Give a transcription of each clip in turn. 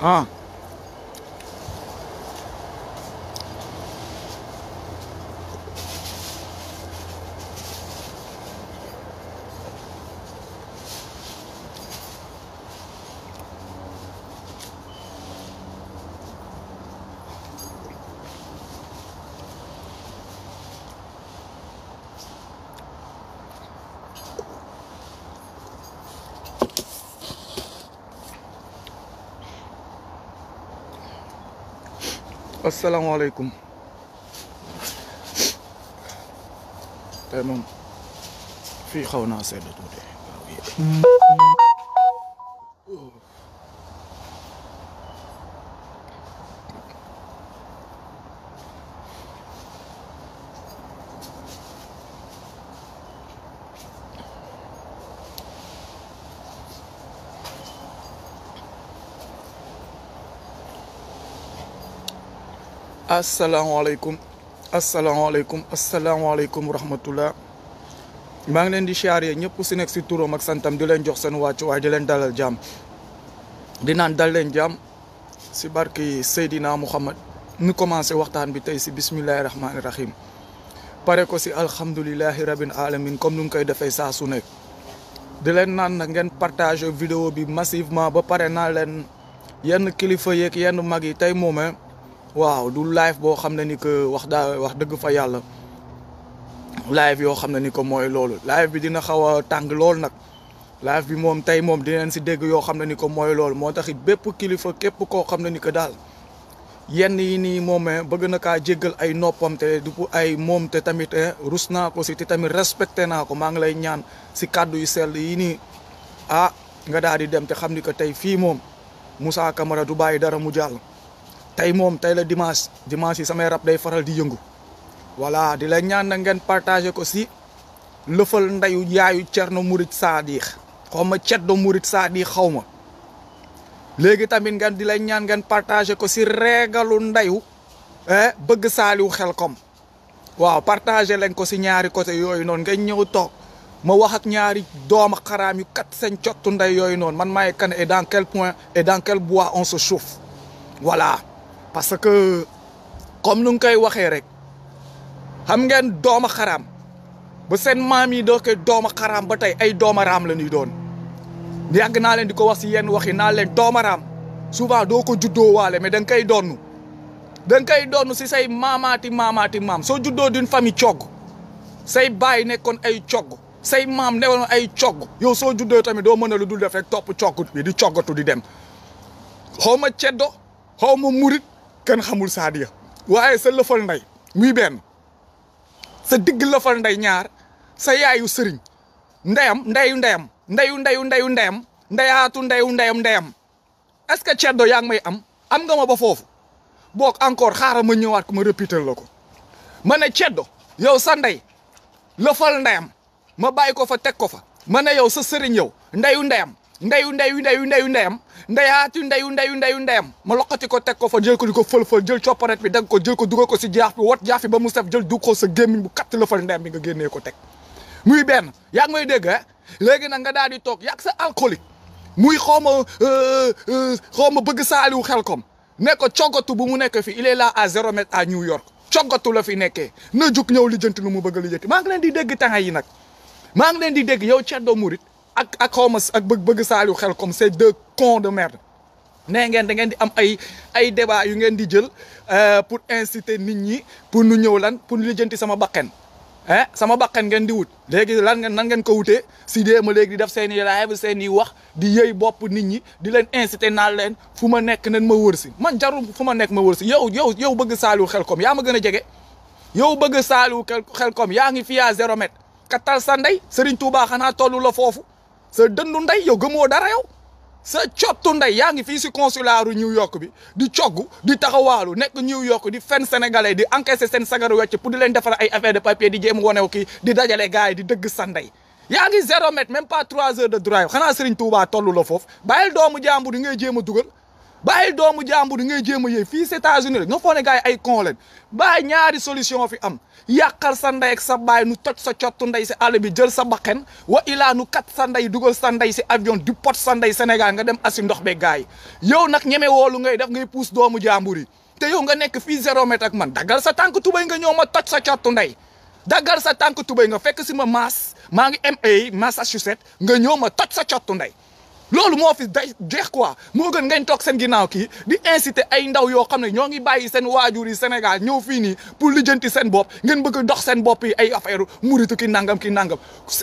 ah asalaamaaleykum tey moom fii xaw naa sedd tuuti asalaamaaleykum asalaamaaleykum wa rahmatullah maa ngi leen di siyaare ñëpp si nekk si turam ak santam di leen jox seen wàccuwaay di leen dalal jàmm di naan dal leen jàmm si barki Seydina Muhammad ñu commencé waxtaan bi tey si bismillahi rahmaani rahim pare ko si alhamdulilahi rabbil alamin comme nu ngi koy defee saa su nekk di leen naan nag ngeen partage vidéo bi massivement ba pare naa leen yenn kilifa yeeg yenn mag yi tey moom waaw du live boo xam ne ni que wax dëgg fa yàlla live yoo xam ne ni que mooy loolu live bi dina xaw a tàng lool nag live bi moom tey moom dinañ si dégg yoo xam ne ni que mooy loolu moo taxit bépp kilifa képp koo xam ne ni que daal yenn yi nii moom bëgg na kaa jéggal ay noppam te du ay moom te tamit rus naa ko si te tamit respecté naa ko maa ngi lay ñaan si kàddu yu sell yi nii nga daal di dem te xam ni que tey fii moom Moussa Camara du bàyyi dara mu jàll. tey moom tey la dimanche yi samay rab day faral di yëngu voilà di la ñaan na ngeen partagé ko si lëfal ndeyu yaayu Cerno Murid Saadix xaw ma Ceddo Murid Saadix xaw ma léegi tamit ngeen di la ñaan ngeen partagé ko si reegalu ndeyu bëgg saaliw Xelkom waaw partagé leen ko si ñaari côté yooyu noonu ngeen ñëw toog ma wax ak ñaari dooma xaraam yu kat seen cottu ndey yooyu noonu man maay kan et dans quel point et dans quel bois on se chauffe voilà parce que comme nu ngi koy waxee rek xam ngeen dooma xaraam ba seen maam yi doo koy dooma xaraam ba tey ay dooma raam la ñuy doon yàgg naa leen di ko wax si yenn wax yi naa leen dooma raam souvent doo ko juddoo waale mais da nga koy donnu si say maamaati maam soo juddoo d'une famille cogg say baay nekkoon ay cogg say maam nekkoon ay cogg yow soo juddoo tamit doo mën a lu dul def rek topp cogg bi di coggatu di dem xaw ma ceddo xaw ma murit kenn xamul Saadiya waaye sa lëfal ndey muy benn sa digg lëfal ndey ñaar sa yaayu sëriñ ndeyu ndeyam ndeyaatu ndeyu ndeyam est-ce que ceddo yaa ngi may am nga ma ba foofu boog encore xaaral ma ñëwaat ko ma répéter la ko ma ne ceddo yow sa ndey lëfal ndeyam ma bàyyi ko fa teg ko fa ma ne yow sa sëriñ yow ndeyu ndeyam ndeyaatu ndeyu ndeyam ma loqati ko teg ko fa jël ko di ko fël jël copparet bi dagg ko jël ko dugal ko si jaaf bi wat jaaf bi ba mu sef jël dug ko sa gémmiñ bu katt la fal ndeyam bi nga génnee ko teg muy benn yaa ngi may dégg léegi nag nga daal di toog yàgg sa alcoolique muy xaw ma bëgg saaliwu Xelkom ne ko coggatu bu mu nekk fi il est là à 0 mètre à New York coggatu la fi nekkee na jug ñëw lijjanti lu mu bëgg a lijjanti maa ngi leen di dégg temps yi nag maa ngi leen di dégg yow Ceddo Murit ak xaw ma ak bëgg saaliw Xelkom c'est deux cons de merde nee ngeen da ngeen di am ay débat yu ngeen di jël pour inciter nit ñi pour nu ñëw lan pour lijjanti sama bakkan sama bakkan ngeen di wut léegi nan ngeen ko wutee si dee ma léegi di def seen i live seen i wax di yëy bopp nit ñi di leen inciter naan leen fu ma nekk nen ma wër si man jarul fu ma nekk ma wër si yow bëgg saaliw Xelkom yaa ma gën a jege yow bëgg saaliw Xelkom yaa ngi fi à 0 mètre kattal sa ndey Serigne Touba xanaa tollu la foofu sa dëndu ndey yow gëmoo dara yow sa cottu ndey yaa ngi fii si consularu New York bi di cogg di taxawaalu nekk New York di fen sénégalais di encaisser seen sagaru wecc pour di leen defar ay affaire de papier di jéem wonew kii di dajale gars yi di dëgg sa ndey yaa ngi 0 mètre même pas 3 heures de drive xanaa Serigne Touba tollu la foofu bàyyil doomu jàmbur yi ngay jéem a dugal bàyyi doomu jàmbur ngay jéem a yëy fii États-Unis rek nga foog ne gars yi ay con leen bàyyi ñaari solution fi am yàqal sa ndey ak sa baay nu toj sa cottu ndey si àll bi jël sa bakkan wa ilaa nu kat sa ndey dugal sa ndey si avion di pot sa ndey Sénégal nga dem asi ndox be gars yi yow nag ñeme woolu ngay def ngay puus doomu jàmbur yi te yow nga nekk fii 0 mètre ak man daggal sa tànk tubay nga ñëw ma toj sa cottu ndey daggal sa tànk tubay nga fekk si ma maa ngi MA Massachusetts nga ñëw ma toj sa cottu ndey loolu moo fi day jeex quoi moo gën ngeen toog seen ginnaaw kii di inciter ay ndaw yoo xam ne ñoo ngi bàyyi seen waajur yi Sénégal ñëw fii nii pour lijjanti seen bopp ngeen bëgg dox seen bopp yi ay affaire muritu ki nangam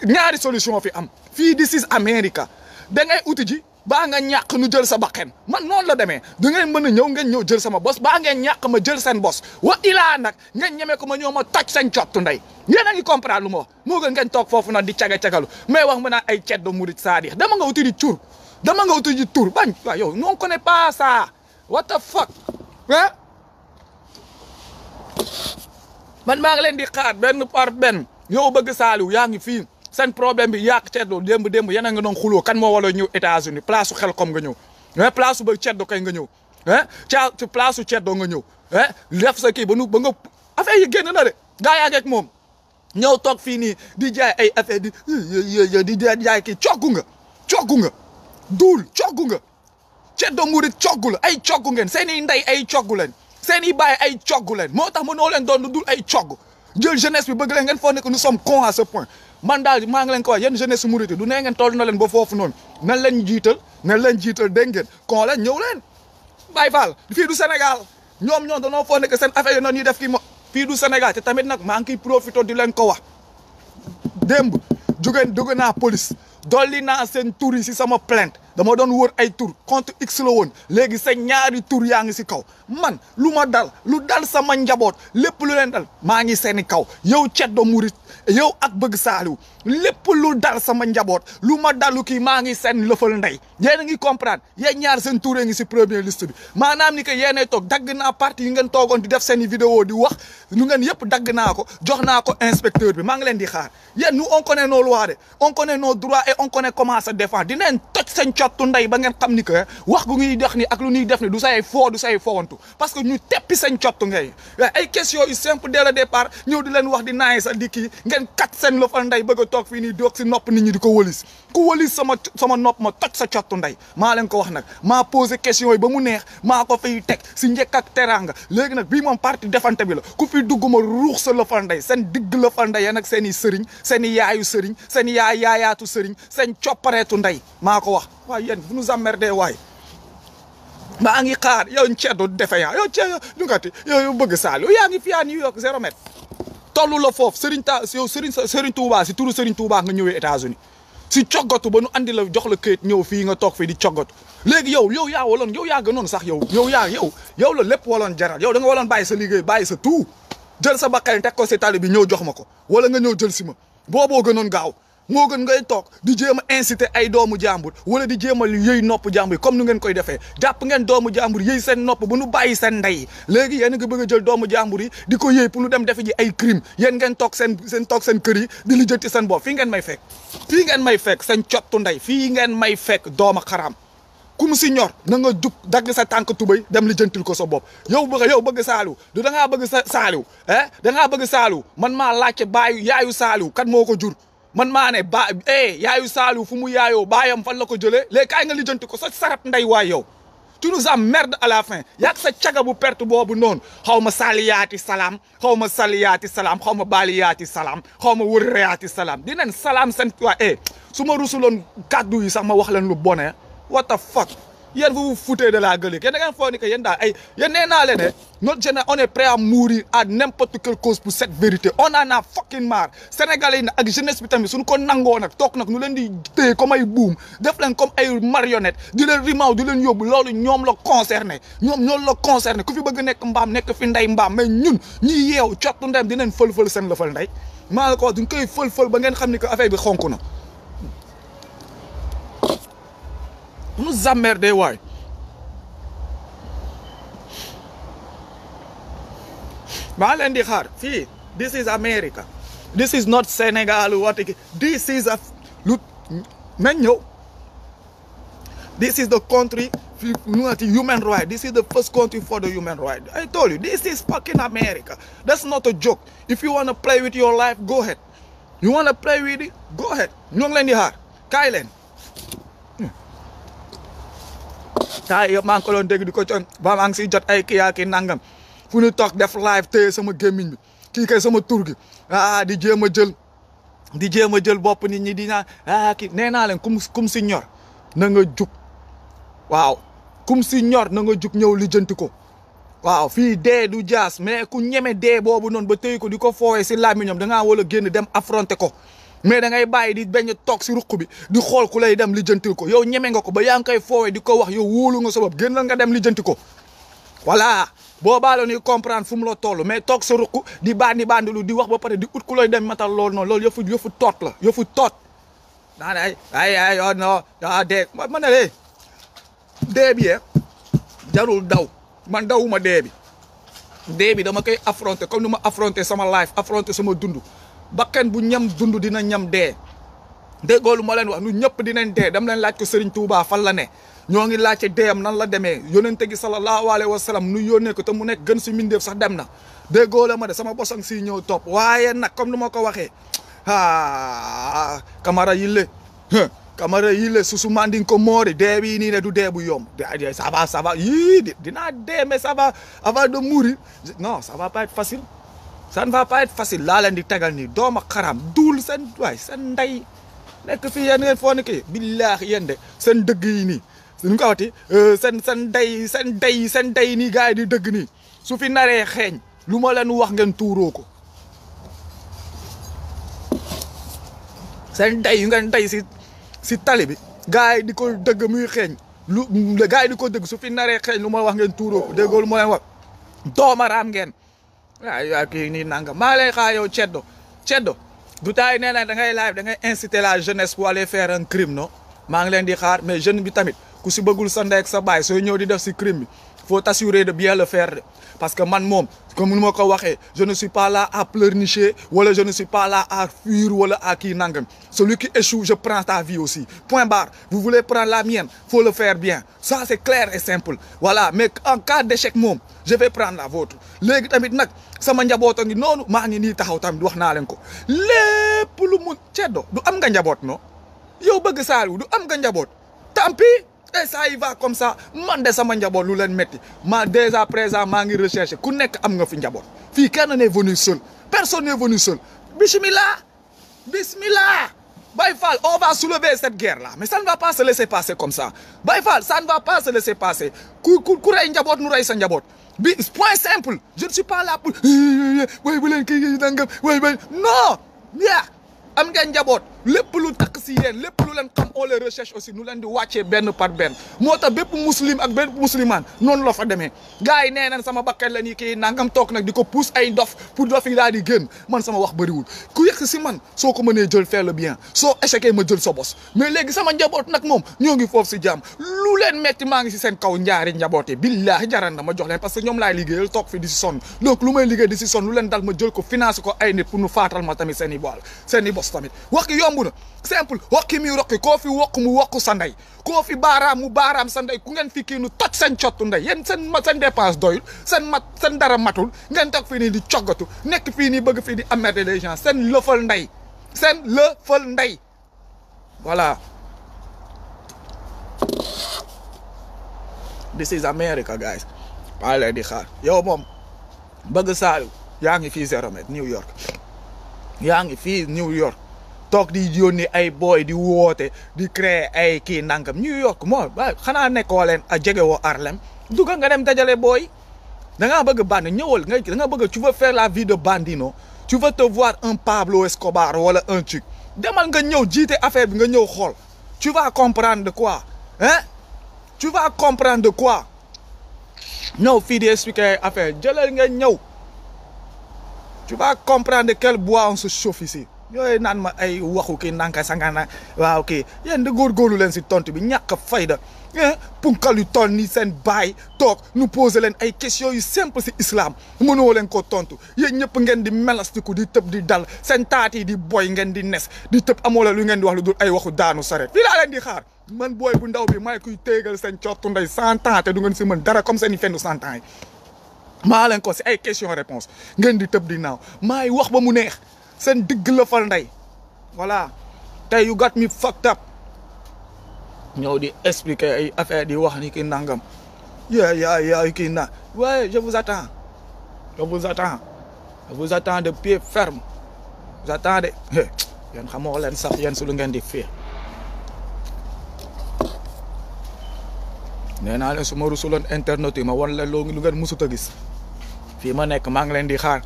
ñaari solution fi am fii this is America da ngay uti ji baa nga ñàkk nu jël sa bakkan man noonu la demee da ngeen mën a ñëw ngeen ñëw jël sama bos baa ngeen ñàkk ma jël seen bos wa ilaa nag ngeen ñeme ko ma ñëw ma toj seen cottu ndey yéen a ngi comprendre lu ma wax moo gën ngeen toog foofu noonu di caga-cagalu mais wax ma naan ay ceddo murit c'est-à-dire dama nga uti di cur dama nga uti ji tur bañ waaw yow non connaît pas ça what the fuck ah man maa ngi leen di xaar benn par benn yow bëgg Saliou yaa ngi fii seen problème bi yàq ceddo démb yéen a nga doon xuloo kan moo wala ñëw États-Unis place su xel comme nga ñëw ah place su ba ceddo kay nga ñëw ah ca place su ceddo nga ñëw ah def sa kii ba nga affaire yi génn na de gaa yaa ngeeg moom ñëw toog fii nii di jaay ay affaire di jaay kii coggu nga duul coggu nga ceddo murit coggu la ay coggu ngeen seen i ndey ay coggu leen seen i baay ay coggu leen moo tax mënoo leen doon dul ay cogg jël jeunesse bi bëgg leen ngeen foog ne que nous sommes cons à ce point man daal maa ngi leen ko wax yéen jeunesse murit du nee ngeen toll na leen ba foofu noonu nan leen jiital dégg ngeen kon leen ñëw leen Baye Fall fii du Sénégal ñoom danoo foog ne que seen affaire yi noonu ñuy def kii mo fii du Sénégal te tamit nag maa ngi ciy profité di leen ko wax démb dugg naa police dolli naa seen tur yi si sama plainte dama doon wër ay tur compte X la woon léegi seen ñaari tur yaa ngi si kaw man lu dal sama njaboot lépp lu leen dal maa ngi seeni kaw yow ceddo murit yow ak bëgg Saliou lépp lu dal sama njaboot lu ma dalu kii maa ngi seen lëfal ndey yéen a ngi comprendre yéen ñaar seen tur ngi si première liste bi maanaam ni que yéenay toog dagg naa parti yi ngeen toogoon di def seen i vidéo di wax lu ngeen yëpp dagg naa ko jox naa ko inspecteur bi maa ngi leen di xaar yéen nous on connaît nos lois de on connaît nos droits et on connaît comment se défendre dinañ toj seen cottu ndey ba ngeen xam ni que wax gu ñuy def ni ak lu ñuy def ni du say fowantu parce que ñu teppi seen cottu ngay ay questions yu simple dès le départ ñëw di leen wax di naay sa di kii ngeen kat seen lëfal ndey bëgg a toog fii nii doog si nopp nit ñi di ko wëlis ku wëlis sama nopp ma toj sa cottu ndey maa leen ko wax nag maa posé question yi ba mu neex maa ko fiy teg si njëkk ak teraanga léegi nag bii moom parti defante bi la ku fi dugg ma ruux sa lëfal ndey seen digg lëfal ndey yéen ak seen i sëriñ seen i yaayu sëriñ seen i yaayaatu sëriñ seen coppareetu ndey maa ko wax waaye yéen vous nous emmerdez waay maa ngi xaar yow ceddo defe yaa yow ceddo lu nga ti yow bëgg Saliou yaa ngi fi à New York 0 mètre tollu la foofu Serigne Touba si turu Serigne Touba nga ñëwee États-Unis si coggatu ba nu andi la jox la këyit ñëw fii nga toog fii di coggatu léegi yow yaa waloon yow yaa gënoon sax yow la lépp waloon jaral yow da nga waloon bàyyi sa liggéey bàyyi sa tout jël sa bakkan teg ko si tali bi ñëw jox ma ko wala nga ñëw jël si ma booboo gënoon gaaw moo gën ngay toog di jéem a inciter ay doomu jàmbur wala di jéem a yëy nopp jàmbur yi comme nu ngeen koy defee jàpp ngeen doomu jàmbur yëy seen nopp bu nu bàyyi seen ndey léegi yéen a ngi bëgg a jël doomu jàmbur yi di ko yëy pour nu dem defe ji ay crime yéen ngeen toog seen kër yi di li jënti seen bopp fii ngeen may fekk seen cottu ndey fii ngeen may fekk dooma xaraam ku mu si ñor na nga jug dagg sa tànk tubay dem li jëntil ko sa bopp yow bëgg Saliou du da ngaa bëgg Saliou da ngaa bëgg Saliou man maa laajte yaayu Saliou kat moo ko jur man maa ne yaayu Saliou fu mu yaayoo baayam fan la ko jëlee léegi kaay nga lijjanti ko sa sarat ndey waay yow tu nous emmerdes à la fin yaag sa caga bu perte boobu noonu xaw ma saliyaati salaam xaw ma saliyaati salaam xaw ma baaliyaati salaam xaw ma wërreyaati salaam dinañ salaam seen waa su ma rusuloon kàddu yi sax ma wax leen lu bone what the fuck yéen vous vous foutez de la gueule yéen da ngeen foog ni que yéen daal yéen nee naa leen ne notre jeunesse on est prêt à mourir à n'importe quelle cause pour cette vérité on en a fucking marre sénégalais yi nag ak jeunesse bi tamit suñu ko nangoo nag toog nag nu leen di téye comme ay buum def leen comme ay marionnette di leen rimaaw di leen yóbbu loolu ñoom la concerné ku fi bëgg nekk mbaam nekk fi ndey mbaam mais ñun ñi yeew cottu ndem dinañ fël-fël seen la fël ndey maa la ko wax duñ koy fël-fël ba ngeen xam ni que affaire bi xonk na nous emmerder waay maa leen di xaar fii this is America this is not Senegal wati this is a lu nañ ñëw this is the country human rights. This is the first country for the human rights. I told you, this is fucking America. That's not a joke. If you want to play with your life, go ahead. You want to play with it, go ahead. Ñoo ngi leen di xaar kaay leen. Taay yëpp maa ngi ko doon dégg di ko coon ba maa ngi siy jot ay kii yaa kii nangam fu ñu toog def live téye sama gémmiñ bi kii kay sama tur gi di jéem a jël bopp nit ñi di naan kii nee naa leen kum si ñor na nga jug waaw kum si ñor na nga jug ñëw lijjanti ko waaw fii dee du jaas mais ku ñeme dee boobu noonu ba tëy ko di ko foowee si làmmiñam da ngaa war a génn dem affronter ko mais da ngay bàyyi di bañ a toog si ruq bi di xool ku lay dem lijjantil ko yow ñeme nga ko ba yaa ngi koy foowee di ko wax yow wóolu nga sa bopp génnal nga dem lijjanti ko voilà boobaa la ñuy comprendre fu mu la toll mais toog sa ruq di bandilu di wax ba pare di ut ku lay dem matal loolu noonu loolu yëfu toot la yëfu toot daa ne ay non dee ma ne lee dee bi jarul daw man dawuma dee bi dama koy affronter comme ni ma affronter sama life affronter sama dund bakkan bu ñam dund dina ñam dee déggoolu ma leen wax nu ñëpp dinañ dee dam leen laaj ko Serigne Touba fan la ne ñoo ngi laajte deeyam nan la demee yonente gi sallallahu alayhi wa sallam nu yónnee ko te mu nekk gën si mindeef sax dem na déggoo la ma de sama bosang si ñëw topp waaye nag comme nu ma ko waxee Camara yille susu manding ko moori dee bii nii ne du dee bu yomb ça va yii dinaa dee mais ça va avant de mourir non ça va pas être facile ça ne va pas être facile laa leen di tegal nii dooma xaram duul seen waay seen ndey nekk fii yéen ngeen foo ne kii billaahi yéen de seen dëgg yi nii nu ko waxati seen day nii gars yi di dëgg nii su fi naree xeeñ lu ma leen wax ngeen tuuroo ko seen day yu ngeen day si tali bi gars yi di ko dëgg muy xeeñ gars yi di ko dëgg su fi naree xeeñ lu ma wax ngeen tuuroo ko déggoo lu ma leen wax doomaraam ngeen waaw kii nii nangam maa lay xaar yow ceddo du taay nee na da ngay live da ngay inciter la jeunesse pour aller faire un crime non maa ngi leen di xaar mais jeune bi tamit ku si bëggul sa ndey ak sa baay sooy ñëw di def si crime bi faut t'assurer de bien le faire parce que man moom comme ni ma ko waxee je ne suis pas là à pleurnicher wala je ne suis pas là à fuir wala à kii nangam celui qui échoue je prends ta vie aussi point barre vous voulez prendre la mienne faut le faire bien ça c'est clair et simple voilà mais en cas d'échec moom je vais prendre la vôtre léegi tamit nag sama njaboot a ngi noonu maa ngi nii taxaw tamit wax naa leen ko lépp lu mu ceddo du am nga njaboot no yow bëgg Saliou du am nga njaboot tant pis et ça y va comme ça man de sama njaboot lu leen metti ma déjà présent maa ngi recherché ku nekk am nga fi njaboot fii kenn n'est venu seul personne n'est venu seul bismillah Baye Fall on va soulever cette guerre là mais ça ne va pas se laisser passer comme ça Baye Fall ça ne va pas se laisser passer ku rey njaboot nu rey sa njaboot bi point simple je ne suis pas là pour way bu leen kii nangam way non am ngeen njaboot lépp lu takk si yéen lépp lu leen xam on les recherche aussi nu leen di wàccee benn par benn moo tax bépp muslim ak bépp muslimaan noonu la fa demee gars yi nee nañ sama bakkan la nii kii nangam toog nag di ko pousse ay dof pour dof yi daal di génn man sama wax bëriwul ku yegg si man soo ko mënee jël faire le bien soo échecé ma jël sa bos mais léegi sama njaboot nag moom ñoo ngi foofu si jàmm lu leen metti maa ngi si seen kaw njaari njabootee billaahi jaran na ma jox leen parce que ñoom laay liggéeyal toog fi di si sonn donc lu may liggéey di si sonn lu leen dal ma jël ko financé ko ay nit pour nu faatal ma tamit seen i bool seen i bos tamit wax ki yomb na simple wokki mi rokki koo fi wokk mu wokk sa ndey koo fi baaraam mu baaraam sa ndey ku ngeen fi kii nu toj seen cottu ndey yéen seen dépense doyul seen dara matul ngeen toog fii nii di coggatu nekk fii nii bëgg fii di emmerder les gens seen lëfal ndey voilà this is America guys maa leen di xaar yow moom bëgg Saliou yaa ngi fii 0 mètre New York yaa ngi fii New York toog di yónni ay boy di woote di créer ay kii nangam New York moo xanaa nekkoo leen a jege woo Harlem dugga nga dem dajale booy da ngaa bëgg bandi ñëwal da nga bëgg tu veux faire la vie de bandino tu veux te voir un Pablo Escobar wala un truc demal nga ñëw jiite affaire bi nga ñëw xool tu vas comprendre de quoi hein tu vas comprendre de quoi ñëw fii di expliquer affaire jëlal nga ñëw tu vas comprendre de quel bois on se chauffe ici yooyu naan ma ay waxu kii nanka sangana waaw kii yéen di góorgóorlu leen si tontu bi ñàkk fayda punkal yu toll nii seen baay toog nu poser leen ay questions yu simple si islam mënoo leen ko tontu yéen ñëpp ngeen di melastiku di tëb di dal seen taat yi di boy ngeen di nes di tëb amoo la lu ngeen di wax lu dul ay waxu daanu saret fii laa leen di xaar man booy bu ndaw bi may kuy téegal seen cottu ndey 100 ans te du ngeen si mën dara comme seen i fendu 100 ans yi maa leen ko si ay question réponse ngeen di tëb di naaw maay wax ba mu neex seen digg la fal ndey voilà tey you got me fucked up ñëw di expliquer ay affaire di wax ni ki nangam yaa kii na ouais je vous attends de pied ferme vous attendez yéen xamoo leen sax yéen su lu ngeen di fii nee naa leen su ma rusuloon internet yi ma wan leen lu ngeen musut a gis fii ma nekk maa ngi leen di xaar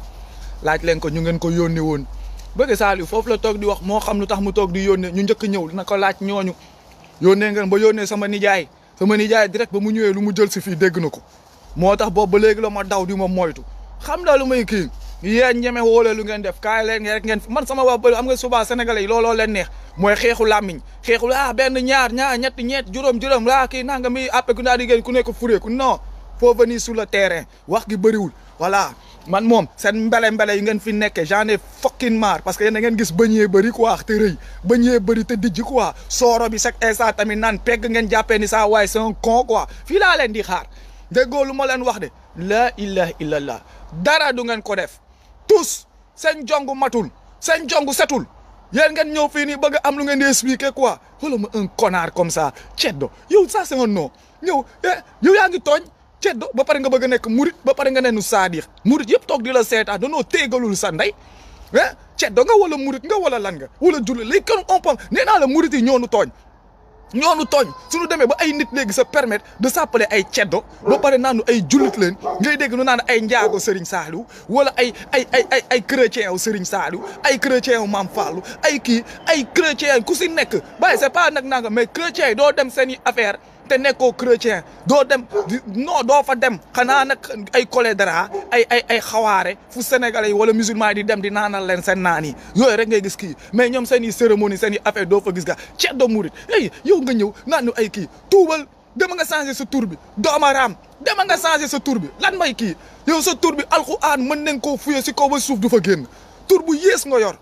laaj leen ko ñu ngeen ko yónni woon bëgg Saliou foofu la toog di wax moo xam lu tax mu toog di yónnee ñu njëkk ñëw dina ko laaj ñooñu yónnee ngeen ba yónnee sama nijaay direct ba mu ñëwee lu mu jël si fii dégg na ko moo tax boobu ba léegi la ma daw di ma moytu xam naa lu may kii yéen ñeme wóole lu ngeen def kaay leen rek ngeen man sama wax bëri xam nga souvent sénégalais yi looloo leen neex mooy xeexu làmmiñ xeexu benn ñaar ñett ñeent juróom laa kii nanga mi après ku naa di ngeen ku nekk fureeku non faut venir sur le terrain wax gi bëriwul voilà man moom seen mbele yi ngeen fi nekkee j'en ai fucking marre parce que yéen da ngeen gis bëñee bëri quoi te rëy bëñee bëri te dijji quoi sooro bi chaque instant tamit naan pegg ngeen jàppee ni saa waaye c'est un con quoi fii laa leen di xaar déggoo lu ma leen wax de la ilaha illallah dara du ngeen ko def tous seen jongu matul seen jongu setul yéen ngeen ñëw fii nii bëgg am lu ngeen di expliquer quoi xoolal ma un connard comme ça ceddo yow ça c'est un nom yow yaa ngi tooñ ceddo ba pare nga bëgg a nekk murit ba pare nga neenu saadix murit yëpp toog di la seetaan danoo téegalul sa ndey ceddo nga wala murit nga wala lan nga wala julli léegi kenn on peut nee naa la murit yi ñoonu tooñ suñu demee ba ay nit léegi se permettre de s'appeler ay ceddo ba pare naanu ay jullit leen ngay dégg nu naan ay njaago Serigne Saliou wala ay chrétien wu Serigne Saliou ay chrétien wu Mame Fallou ay chrétien ku si nekk bàyyi c'est pas nag nanga mais chrétien yi doo dem seen i affaire te nekkoo chrétien doo dem non doo fa dem xanaa nag ay cholédra ay xawaare fu sénégalais yi wala musulman yi di dem di naanal leen seen naan yi yooyu rek ngay gis kii mais ñoom seen i cérémonie seen i affaire doo fa gis ga ceddo murit yow nga ñëw naan ñu ay kii tuubal dama nga changé sa tur bi doomaraam dama nga changé sa tur bi lan may kii yow sa tur bi alxuraan mën nañ koo fuye si kaw ba suuf du fa génn tur bu yées nga yor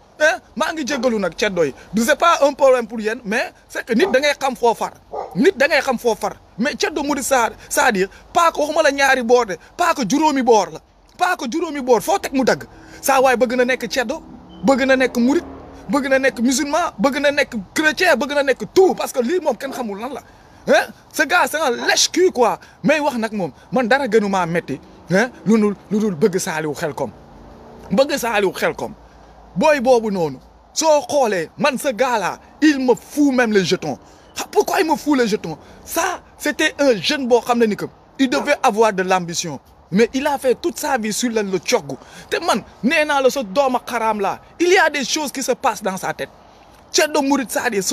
maa ngi jéggalu nag ceddo yi c'est pas un problème pour yéen mais c'est que nit da ngay xam foo far mais ceddo murit c'est-à-dire pas que waxuma la ñaari boor de pas que juróomi boor la pas que juróomi boor foo teg mu dagg saa waay bëgg na nekk ceddo bëgg na nekk murit bëgg na nekk musulman bëgg na nekk chrétien bëgg na nekk tout parce que lii moom kenn xamul lan la ce gars c'est un lèche-cul quoi mais wax nag moom man dara gënumaa metti lu dul bëgg Saliou Xelcom boy boobu noonu soo xoolee man ce gars-là il me fout même les jetons pourquoi il me fout les jetons ça c'était un jeune boo xam ne ni que il devait avoir de l'ambition mais il a fait toute sa vie sur le coggu te man nee naa la sa dooma xaraam la il y a des choses qui se passent dans sa tête ceddo murit c'est-à-dire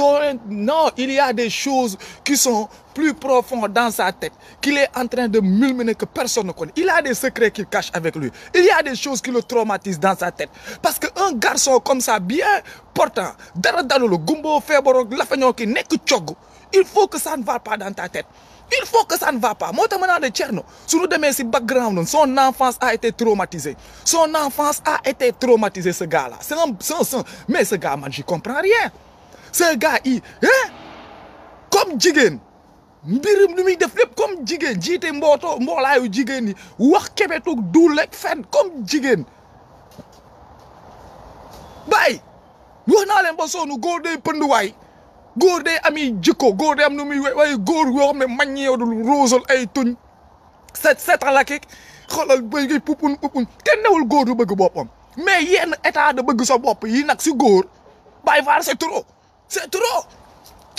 non il y a des choses qui sont plus profondes dans sa tête qu'il est en train de mulminer que personne ne connaît. Il a des secrets qu'il cache avec lui. Il y a des choses qui le traumatisent dans sa tête. Parce qu'un garçon comme ça, bien portant, dara dalolo, gumbo, feboro, lafagnon qui n'est que tchogo, il faut que ça ne va pas dans ta tête. Il faut que ça ne va pas. Moi, je me dis, Tcherno, sur le background, son enfance a été traumatisée. Son enfance a été traumatisée, ce gars-là. Mais ce gars, man, j'y comprends rien. Ce gars, comme Jigen, mbirum lu muy def lépp comme jigéen jiite mboolaayu jigéen ñi wax kebetug duul rek fen comme jigéen bàyyi wax naa leen ba soonu góor day pënduwaay góor day ami jikko góor day am nu muy waaye góor yoo xam ne mañ ñi yow dul roosal ay tuñ setalakik xoolal bëgg pupun kenn newul góor du bëgg boppam mais yenn état de bëgg sa bopp yi nag si góor bàyyi faal c'est trop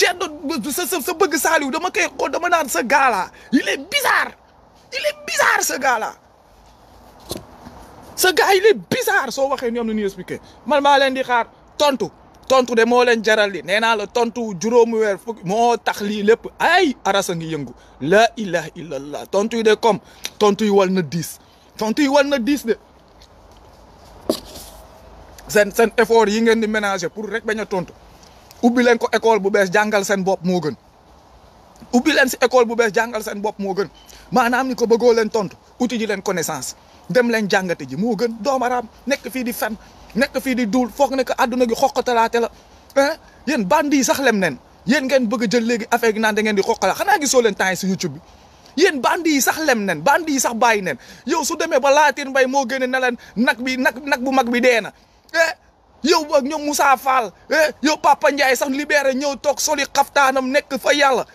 ceddo sa bëgg Saliou dama koy xool dama naan ce gars-là il est bizarre ce gars-là il est bizarre soo waxee ñoom nu expliqué man maa leen di xaar tontu de moo leen jaral li nee naa la tontu juróomi weer fukk moo tax lii lépp ay arasa ngi yëngu la ilaha illallah tontu yi de comme tontu yi wal na 10 de seen effort yi ngeen di ménager pour rek bañ a tontu ubbi leen ko école bu bees jàngal seen bopp moo gën ubbi leen si école bu bees jàngal seen bopp moo gën maanaam ni ko bëggoo leen tontu uti ji leen connaissance dem leen jàngate ji moo gën doomaraam nekk fii di fen nekk fii di duul foog ne que àdduna gi xoqatalaate la ah yéen bandi yi sax lem nen yéen ngeen bëgg a jël léegi affaire gi naan da ngeen di xoqala xanaa gisoo leen temps yi si YouTube bi yéen bandi yi sax lem nen bandi yi sax bàyyi nen yow su demee ba Latir Mbaye moo gën a ne leen nag bu mag bi dee na yow ak ñoom Moussa Fall yow Papa Ndiaye sax libéré ñëw toog soli xaftaanam nekk fa yàlla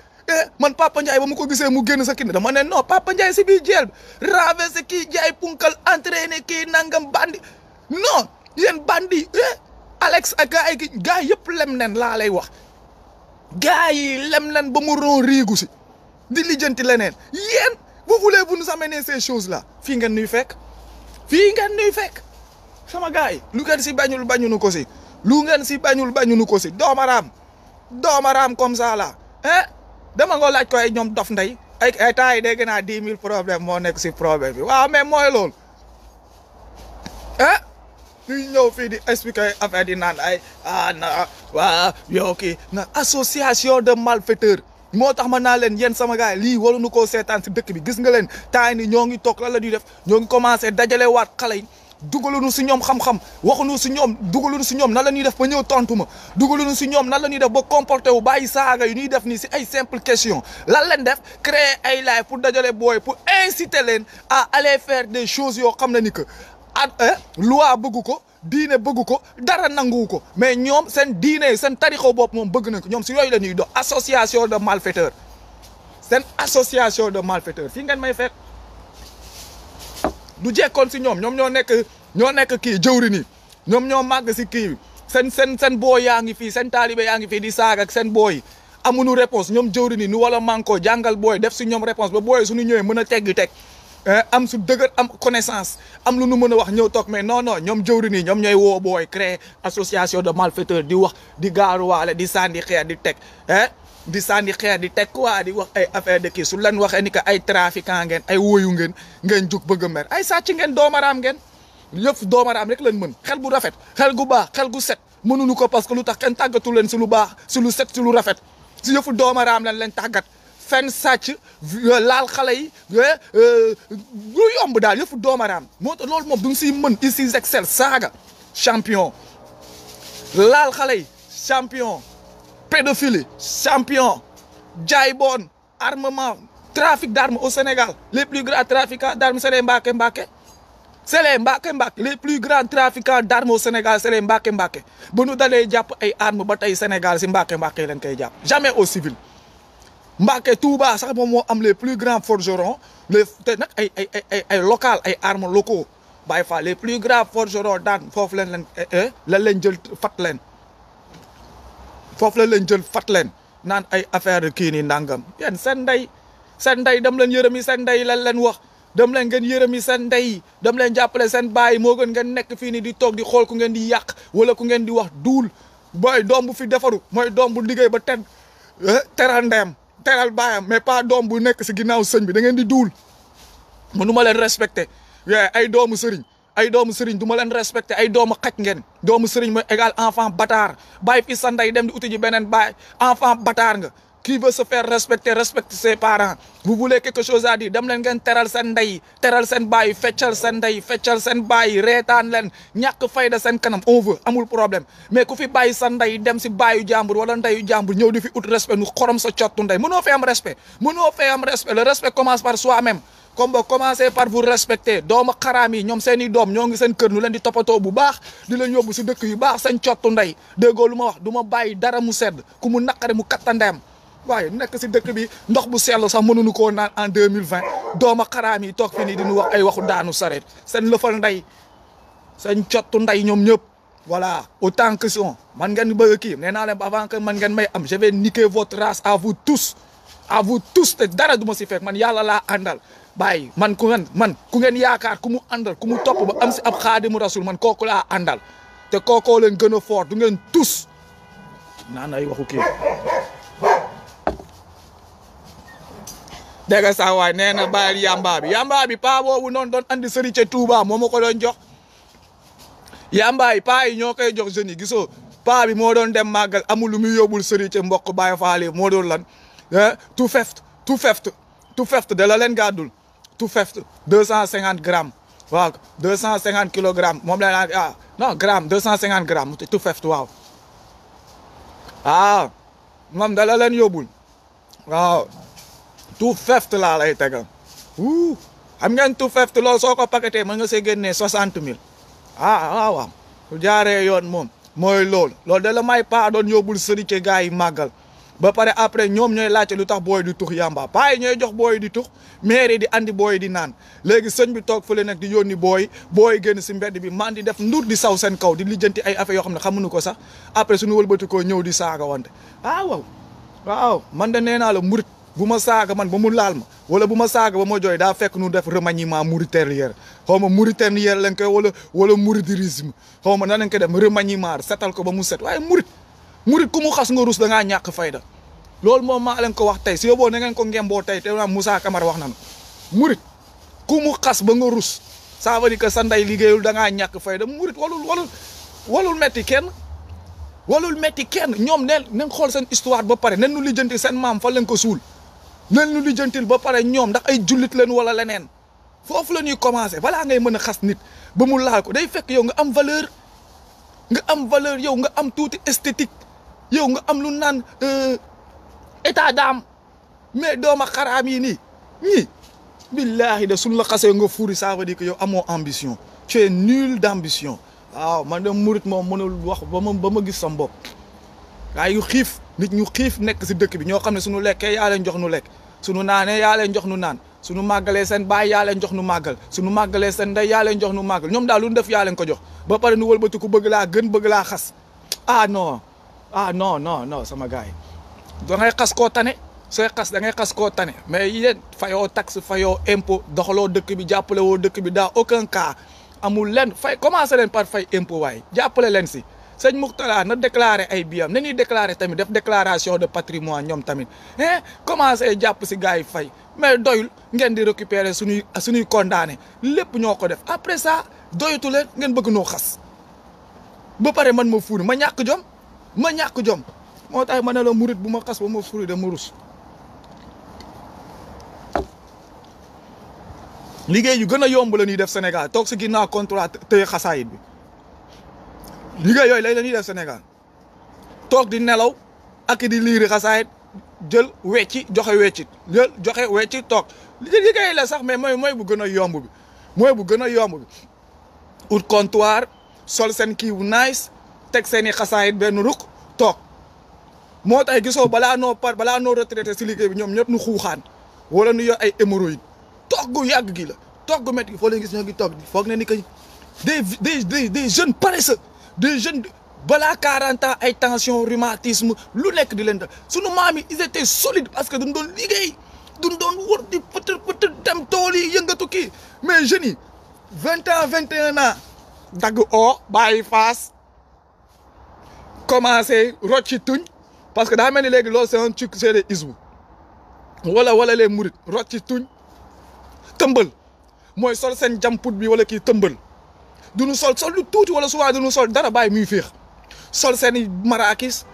man Papa Ndiaye ba mu ko gisee mu génn sa kii dama ne non Papa Ndiaye si biir jeel bi raversé kii jaay punkal entraîné kii nangam bandi non yéen bandi Alex ak gars yëpp lem nen laa lay wax gars yi lem nen ba mu ron riigu si di lijjanti leneen yéen vous voulez-vous nous amener ces choses là fii ngeen nuy fekk sama gars yi lu ngeen si bañunu ko si lu ngeen si bañunu ko si doomaraam comme ça là dama nga laaj ko ay ñoom dof ndey ay temps yi dégg naa 10 000 problème moo nekk si problème bi waaw mais mooy loolu ñuy ñëw fii di expliquer affaire di naan ay waaw yow kii na association de malfaiteurs moo tax ma naa leen yéen sama gars yi lii waruñu koo seetaan si dëkk bi gis nga leen temps ni ñoo ngi toog lan la ñuy def ñoo ngi commencé dajale waat xale yi dugaluñu si ñoom xam-xam waxuñu si ñoom dugaluñu si ñoom nan la ñuy def ba ñëw tontu ma dugaluñu si ñoom nan la ñuy def ba comporté wu bàyyi saaga yu ñuy def nii si ay simple question lan leen def créer ay live pour dajale booy pour inciter leen à aller faire des choses yoo xam ne ni que loi bëgg ko diine bëgg ko dara nanguwu ko mais ñoom seen diine seen tarixo bopp moom bëgg nañ ko ñoom si yooyu la ñuy dox association de malfaiteurs seen association de malfaiteurs fii ngeen may fekk du jekkoon si ñoom ñoo nekk kii jëwri nii ñoom ñoo màgg si kii bi seen booy yaa ngi fii seen taalibe yaa ngi fii di saaga ak seen booy amuñu réponse ñoom jëwri nii nu wala manko jàngal booy def si ñoom réponse ba booy suñu ñëwee mën a teggi teg am su dëgër am connaissance am lu nu mën a wax ñëw toog mais non ñoom jëwri nii ñoom ñooy woo booy créer association de malfaiteurs di wax di gaaruwaale di sànni xeer di teg di sànni xeer di teg quoi di wax ay affaire de kii su leen waxee ni que ay trafiquant ngeen ay woyu ngeen jug bëgg a mer ay sàcc ngeen doomaraam ngeen yëpp doomaraam rek lañ mën xel bu rafet xel gu baax xel gu set mënuñu ko parce que lu tax kenn tàggatu leen si lu baax si lu set si lu rafet si yëfu doomaraam lañ leen tàggat fenn sàcc laal xale yi lu yomb daal yëfu doomaraam moo tax loolu moom duñ siy mën ici excel saaga champion laal xale yi champion pédophilie champion jaay bon armement trafic d'armes au Sénégal les plus grands trafiquants d'armes c'est les Mbacké les plus grands trafiquants d'armes au Sénégal c'est les Mbacké ba nu dalee jàpp ay armes ba tey Sénégal si Mbacké leen koy jàpp jamais au civil Mbacké Touba sax moom moo am les plus grands forgerons te nag ay local ay armes locaux bàyyi fa les plus grands forgerons d'armes foofu leen jël fat leen foofu la leen jël fat leen naan ay affaire kii nii ndàngam yéen seen ndey dem leen yërëmi seen ndey lan leen wax dem leen ngeen yërëmi seen ndey dem leen jàppale seen baay moo gën ngeen nekk fii nii di toog di xool ku ngeen di yàq wala ku ngeen di wax duul booy doom bu fi defaru mooy doom bu liggéey ba teral ndeyam teral baayam mais pas doom bu nekk si ginnaaw sëñ bi da ngeen di duul mënuma leen respecté ay doomu sëriñ du ma leen respecté ay doomu xaj ngeen doomu sëriñ mooy égal enfant bâtard bàyyi fi sa ndey dem di uti ji beneen baay enfant bâtard nga qui veut se faire respecter respecte ses parents vous voulez quelque chose à dire dem leen ngeen teral seen ndey teral seen baay feccal seen ndey feccal seen baay reetaan leen ñàkk fayda seen kanam on veut amul problème mais ku fi bàyyi sa ndey dem si baayu jàmbur wala ndeyu jàmbur ñëw di fi ut respect nu xorom sa cottu ndey mënoo fee am respect le respect commence par soi-même comme ba commencer par vous respecter doomu xaraam yi ñoom seen i doom ñoo ngi seen kër nu leen di toppatoo bu baax di leen yóbbu si dëkk yu baax seen cottu ndey déggoo lu ma wax du ma bàyyi dara mu sedd ku mu naqare mu kattandeem waaye nekk si dëkk bi ndox bu sell sax mënuñu koo naan en 2020 doomu xaraam yi toog fi nii di ñu wax ay waxu daanu sareet seen lëfal ndey seen cottu ndey ñoom ñëpp voilà autant que son man ngeen bëgg kii nee naa leen avant que man ngeen may am je vais niquer votre race à vous tous te dara du ma si fekk man yàlla laa àndal bàyyi man ku ngeen yaakaar ku mu àndal ku mu topp ba am si ab xaadimu rasul man kooku laa àndal te kookoo leen gën a fort du ngeen tous naan ay waxu kii dégg nga saa waay nee na bàyyi yamba bi paa boobu noonu doon andi sëriñ ca Touba moo ma ko doon jox yamba yi paa yi ñoo koy jox jeunes yi gisoo paa bi moo doon dem màggal amul lu muy yóbbul sëriñ ca mbokk Baye Fall moo doon lan tout feft de la leen gàddul tout feft 250 grammes waaw 250 kilogrammes moom la naan non gramme 250 grammes tout feft waaw moom da la leen yóbbul waaw tout feft laa lay tegal xam ngeen tout feft loolu soo ko paqueté mën nga see génnee 60 000 waaw su jaaree yoon moom mooy loolu da la may paa doon yóbbul sëriñ ci gars yi màggal ba pare après ñoom ñooy laajte lu tax booy di tux yamba paa yi ñooy jox booy di tux maire di andi booy di naan léegi sëñ bi toog fële nag di yónni booy génn si mbedd bi man di def ndur di saw seen kaw di lijjanti ay affaire yoo xam ne xamuñu ko sax après suñu wëlbati koo ñëw di saaga wante waaw man de nee naa la murit bu ma saaga man ba mu laal ma wala bu ma saaga ba ma jooy daa fekk nu def remaniement mouritanière xaw ma mouritanière lañ koy wala mouridirisme xaw ma nan lañ koy def remaniement setal ko ba mu set waaye murit ku mu xas nga rus da ngaa ñàkk fayda loolu moom maa leen ko wax tey si yóbboo na ngeen ko ngemboo tey te naa Moussa Camara wax na murit ku mu xas ba nga rus ça veut dire que sa ndey liggéeyul da ngaa ñàkk fayda murit walul metti kenn ñoom nañ xool seen histoire ba pare nen nu lijjanti seen maam fa leen ko suul nen nu lijjantil ba pare ñoom ndax ay jullit leen wala leneen foofu la ñuy commencé balaa ngay mën a xas nit ba mu laal ko day fekk yow nga am valeur yow nga am tuuti esthétique yow nga am lu naan état d'âme mais dooma xaraam yi ñii billahi de suñ la xasee nga furi ça veut dire que yow amoo ambition tu es nul d'ambition waaw man de murit moom mënul wax ba ma gis sa mbokk waaye yu xiif nit ñu xiif nekk si dëkk bi ñoo xam ne suñu lekkee yaa leen jox nu lekk suñu naanee yaa leen jox nu naan suñu màggalee seen baay yaa leen jox nu màggal suñu màggalee seen ndey yaa leen jox nu màggal ñoom daal lu ñu def yaa leen ko jox ba pare nu wëlbati ku bëgg laa gën bëgg laa xas non sama gars yi da ngay xas koo tane sooy xas da ngay xas koo tane mais yéen fayoo taxe fayoo impôt doxaloo dëkk bi jàppale woo dëkk bi dans aucun cas amul leen commencé leen par fay impôt waaye jàppale leen si sëñ Mourtala na déclaré ay biyam na ñuy déclaré tamit def déclaration de patrimoine ñoom tamit commencé jàpp si gars yi fay mais doyul ngeen di récupérer suñuy condamné lépp ñoo ko def après ça doyatu leen ngeen bëgg noo xas ba pare man ma fuuri ma ñàkk jom moo tax ma ne la murit bu ma xas ba ma fuuri de ma rus liggéey yu gën a yomb la ñuy def Sénégal toog si ginnaaw contrat tëye xasaayit bi liggéey yooyu lay la ñuy def Sénégal toog di nelaw ak di liiri xasaayit jël wecci joxe wecci toog liggéey la sax mais mooy bu gën a yomb bi ut comptoir sol seen kii bu nice teg seen i xasaayit benn ruk toog moo tax gisoo balaa noo retraité si liggéey bi ñoom ñëpp nu xuuxaan wala nu yor ay hémorroïdes toog gu yàgg gi la toog gu métti gi foo leen gis ñoo ngi toog foog ne ni que des jeunes paresseux des jeunes balaa 40 ans ay tension rhumatisme lu nekk di leen def sunu maam yi ils étaient solides parce que duñ doon liggéey duñ doon wër di peut dem tool yi yëngatu kii mais jeunes yi 20 ans 21 ans dagg bàyyi faas commencé rocci tuñ parce que daa mel ni léegi loolu c'est un truc c'est les isbu wala les murit rocci tuñ tëmbal mooy sol seen jamput bi wala kii tëmbal duñu sol lu tuuti wala souvent duñu sol dara bàyyi muy féex sol seen marakis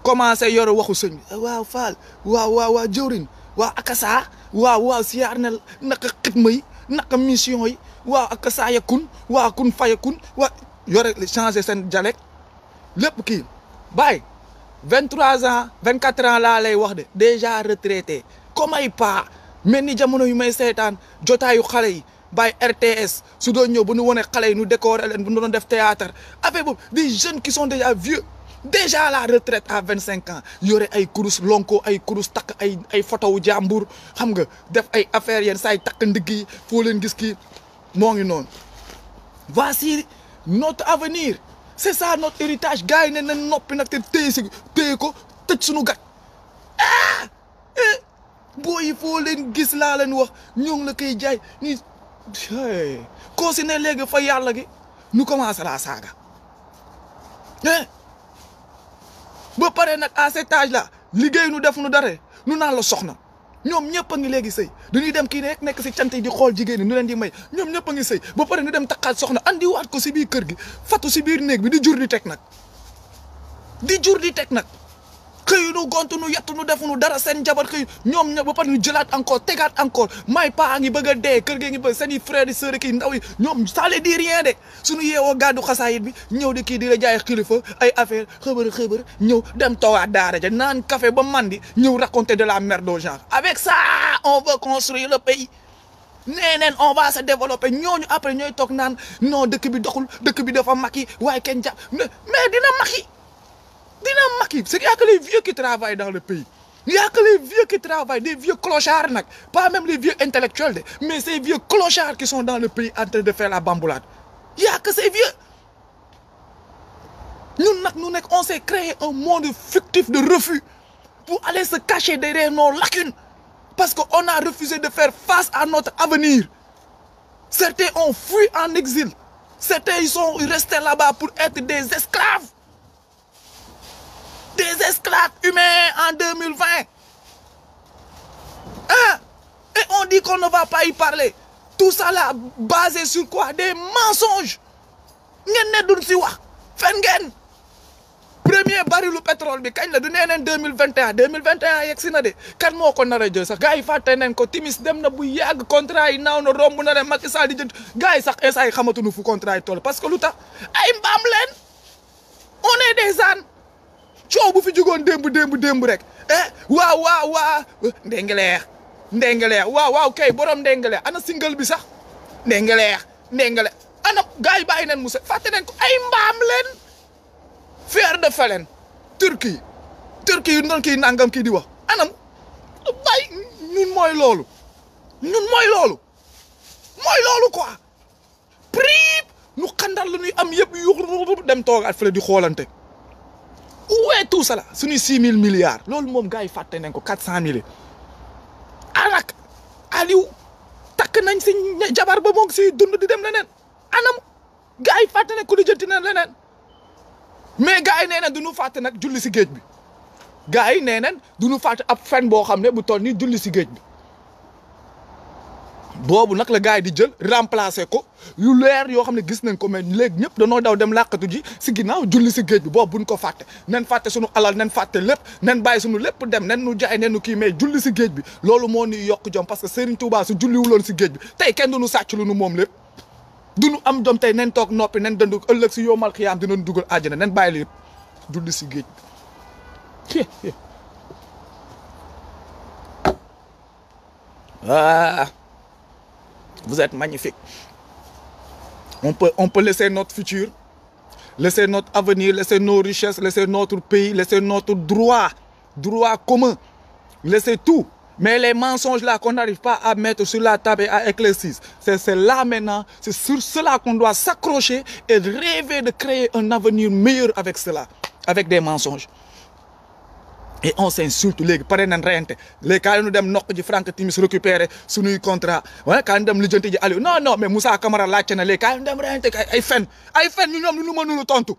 commencé yor waxu sëñ bi waaw Fall waaw jëwrin waaw akasa waaw siyaar na naka xitma yi naka mission yi waaw akasa yakun waaw kun fayakun waaw yore changé seen dialecte lépp kii bàyyi 23 ans 24 ans laa lay wax de déjà retraité comme ay pas mel ni jamono yu may seetaan jotaayu xale yi bàyyi RTS su doon ñëw bu ñu wone xale yi nu décorer leen bu ñu doon def théâtre affaire boobu des jeunes qui sont déjà vieux déjà à la retraite à 25 ans yore ay kurus lonko ay kurus takk ay photo wu jàmbur xam nga def ay affaires yenn saa yi takk ndigg yi foo leen gis kii moo ngi noonu. voici notre avenir c'est ça notre héritage gars yi ne na noppi nag te téye ko tëj suñu gat boo yi foo leen gis laa leen wax ñoo ngi la koy jaay ni koo si ne léegi fa yàlla gi nu commencé la saaga ba pare nag à cet âge là liggéey nu def nu dara nu naan la soxna ñoom ñëpp a ngi léegi sëy dañuy dem kii rek nekk si cant yi di xool jigéen ñi nu leen di may ñoom ñëpp a ngi sëy ba pare nu dem takkaat soxna andi waat ko si biir kër gi fatu si biir néeg bi di jur di teg nag xëy nu gontu nu yettu nu defu nu dara seen jabar xëy ñoom ña ba pare ñu jëlaat encore tegaat encore may paa ngi bëgg a dee kër gi ngi bëgg seen i frères et sœurs kii ndaw yi ñoom ça les dit rien de suñu yeewoo gàddu xasaayit bi ñëw di kii di la jaay xilifa ay affaire xëbër ñëw dem toogaat daara ja naan café ba mandi ñëw raconter de la merde aux gens avec ça on veut construire le pays nee on va se développer ñooñu après ñooy toog naan non dëkk bi doxul dëkk bi dafa makki waaye kenn jàpp mais dina makki c'est qu'il y a que les vieux qui travaillent dans le pays il y a que les vieux qui travaillent des vieux clochards nag pas même les vieux intellectuels de mais ces vieux clochards qui sont dans le pays en train de faire la bamboulade il y a que ces vieux ñun nag ñu nekk on s'est créé un monde fictif de refus pour aller se cacher derrière nos lacunes parce qu'on a refusé de faire face à notre avenir certains ont fui en exil certains ils sont restés là-bas pour être des esclaves humains en 2020 hein et on dit qu'on ne va pas y parler tout ça là basé sur quoi des mensonges ngeen ne duñ si wax fen ngeen premier barilu pétrole bi kañ la du neeneen 2021 yegg si na de kan moo ko nar a jël sax gars yi fàtte nañ ko timis dem na bu yàgg contrat yi naaw na romb na ne Macky Sall di jënd gars yi sax instant yi xamatuñu fu contrat yi toll parce que lu tax ay mbaam leen on est des ânes coow bu fi jugoon démb rek waaw ndengeleer waaw kay borom ndengeleer ana single bi sax ndengeleer ana gars yi bàyyi nañ Moussa fàtte nañ ko ay mbaam leen fer de felen Turquie yu doon kii nangam kii di wax anam bàyyi ñun mooy loolu quoi prip nu xandal la ñuy am yëpp yu dem toogaat fële di xoolante où est tout ça là suñuy 6 000 milliards loolu moom gars yi fàtte nañ ko 400 000 anak Aliou takk nañ si jabar ba moom si dund di dem leneen anam gars yi fàtte nañ ko di jënti na leneen mais gars yi nee nañ du ñu fàtte nag julli si géej bi gars yi nee nañ du ñu fàtte ab fen boo xam ne bu toll nii julli si géej bi boobu nag la gars yi di jël remplacer ko yu leer yoo xam ne gis nañ ko mais léegi ñëpp dañoo daw dem làqatu ji si ginnaaw julli si géej bi boobu buñ ko fàtte nen fàtte suñu alal nen fàtte lépp nen bàyyi suñu lépp dem nen nu jaay nen nu kii mais julli si géej bi loolu moo ñuy yokk jom parce que Serigne Touba su julliwuloon si géej bi tey kenn duñu sàcc lu nu moom lépp duñu am jom tey nen toog noppi nen dëndu ëllëg si yowmal xiyaam dinañ dugal àjjana nen bàyyi lépp julli si géej bi vous êtes magnifique on peut laisser notre futur laisser notre avenir laisser nos richesses laisser notre pays laisser notre droit commun laisser tout mais les mensonges là qu'on n'arrive pas à mettre sur la table et à éclaircir c'est là maintenant c'est sur cela qu'on doit s'accrocher et rêver de créer un avenir meilleur avec cela avec des mensonges et on s'insulte léegi pare nañ reyante léegi kaay ñu dem noq ji Franck Timis récupérer suñuy contrat wala kaay ñu dem lijjanti ji Aliou non mais Moussa Camara laajte na léegi kaay ñu dem reyante ay fen ñu ñoom ñu mënul tontu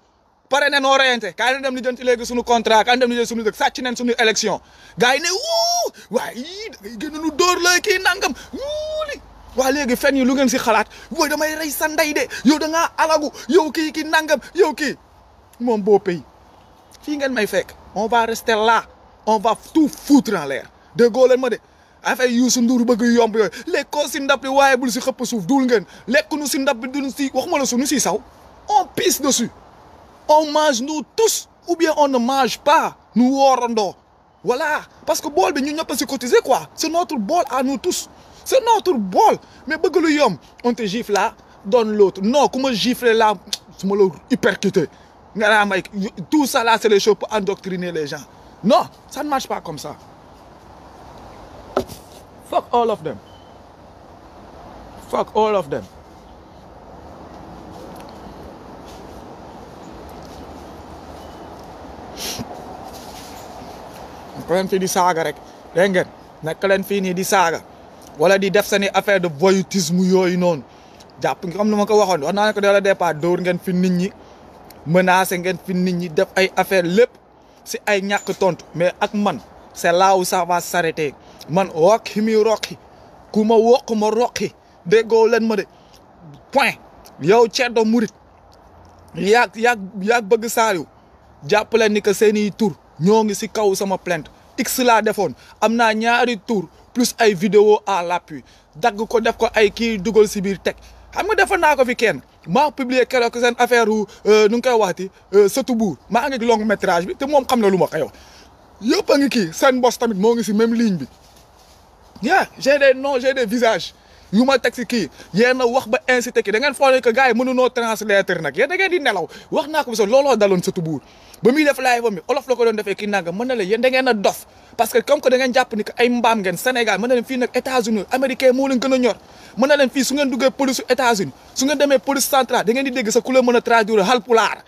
pare nañ noo reyante kaay ñu dem lijjanti léegi suñu contrat kaay ñu dem lijjanti suñu dëkk sàcc nañ suñu élection gars yi ne wuu waaye yii da ngay gën nu dóor la kii nangam wuuli waa léegi fen yi lu ngeen si xalaat booy damay rey sa ndey de yow da ngaa alagu yow kii nangam yow kii moom boo pays fii ngeen may fekk on va rester là on va tout foutre en l'air déggoo leen ma de affaire Youssou Ndour bëgg yomb yooyu lekkoo si ndab li waaye bul si xëpp suuf dul ngeen lekk nu si ndab bi duñ si waxuma la suñu si saw on pisse dessus on mange nous tous ou bien on ne mange pas nu woorandoo voilà parce que bool bi ñu ñëpp a si cotiser quoi c'est notre bol à nous tous c'est notre bol mais bëgg lu yomb on te gifle là donne l'autre non ku ma gifle là su ma la hypercuté nga naa may tout ça là c'est les choses pour endoctriner les gens non ça ne marche pas comme ça fuck all of them nekk leen fii di saaga rek dégg ngeen nekk leen fii nii di saaga wala di def seen affaire de voyoutisme yooyu noonu jàpp nga xam ne ma ko waxoon wax naa ne ko dès le départ dóor ngeen fi nit ñi menacé ngeen fi nit ñi def ay affaire lépp si ay ñàkk tontu mais ak man c'est là où ça va s'arrêter man rokki mi rokki ku ma wokk ma rokki déggoo leen ma de point yow Ceddo Murit yaag bëgg Saliou jàpp leen ni que seeni tur ñoo ngi si kaw sama plainte x laa defoon am naa ñaari tour plus ay vidéo à l'appui dagg ko def ko ay kii dugal si biir teg xam nga defoon naa ko fi kenn maa publier keroog seen affaire nu ngi koy waxati sëtu buur maa ngi long métrage bi te moom xam na lu ma koy wax yëpp a ngi kii seen boss tamit moo ngi si même ligne bi j'ai des noms j'ai des visages yu ma teg si kii yéen a wax ba incité kii da ngeen foog ne que gars yi mënunoo translator nag yéen da ngeen di nelaw wax naa ko bi sax looloo daloon sëtu buur ba muy def live ba mi olof la ko doon defee kii nanga mën na la yéen da ngeen a dof parce que comme que da ngeen jàpp ni que ay mbaam ngeen Sénégal mën na leen fii nag États-Unis américain moo leen gën a ñor mën na leen fii su ngeen duggee police États-Unis su ngeen demee police centrale da ngeen di dégg sa ku la mën a traduire Halpulaar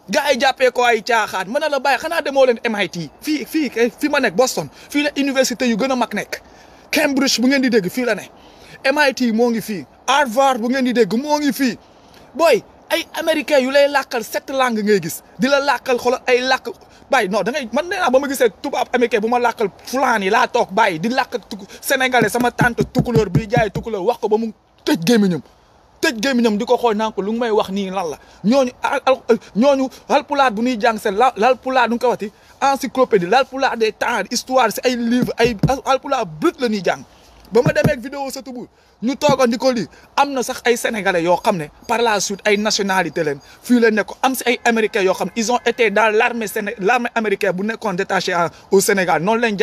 gars yi jàppee ko ay caaxaan mën na la bàyyi xanaa demoo leen MIT fii ma nekk Boston fii la université yu gën a mag nekk Cambridge bu ngeen di dégg fii la ne MIT moo ngi fii Harvard bu ngeen di dégg moo ngi fii booy ay américains yu lay làkkal 7 langues ngay gis di la làkkal xoolal ay làkk bàyyi non da ngay man nee naa ba ma gisee tubaab américain bu ma làkkal fulaan yi laa toog bàyyi di làkk sénégalais sama tante tukulóor bi jaay tukulóor wax ko ba mu tëj gémmiñam di ko xool naan ko lu may wax nii lan la ñooñu Halpulaar bu ñuy jàng seen Halpulaar du nga ko waxti encyclopédie Halpulaar des temps histoire si ay livre ay Halpulaar brut la ñuy jàng ba ma demee ak vidéo sa tubu ñu toogoon di ko lii am na sax ay sénégalais yoo xam ne par la suite ay nationalité leen fii la nekk am si ay américains yoo xam ne ils ont été dans l'armée américaine bu nekkoon détaché au Sénégal noonu leen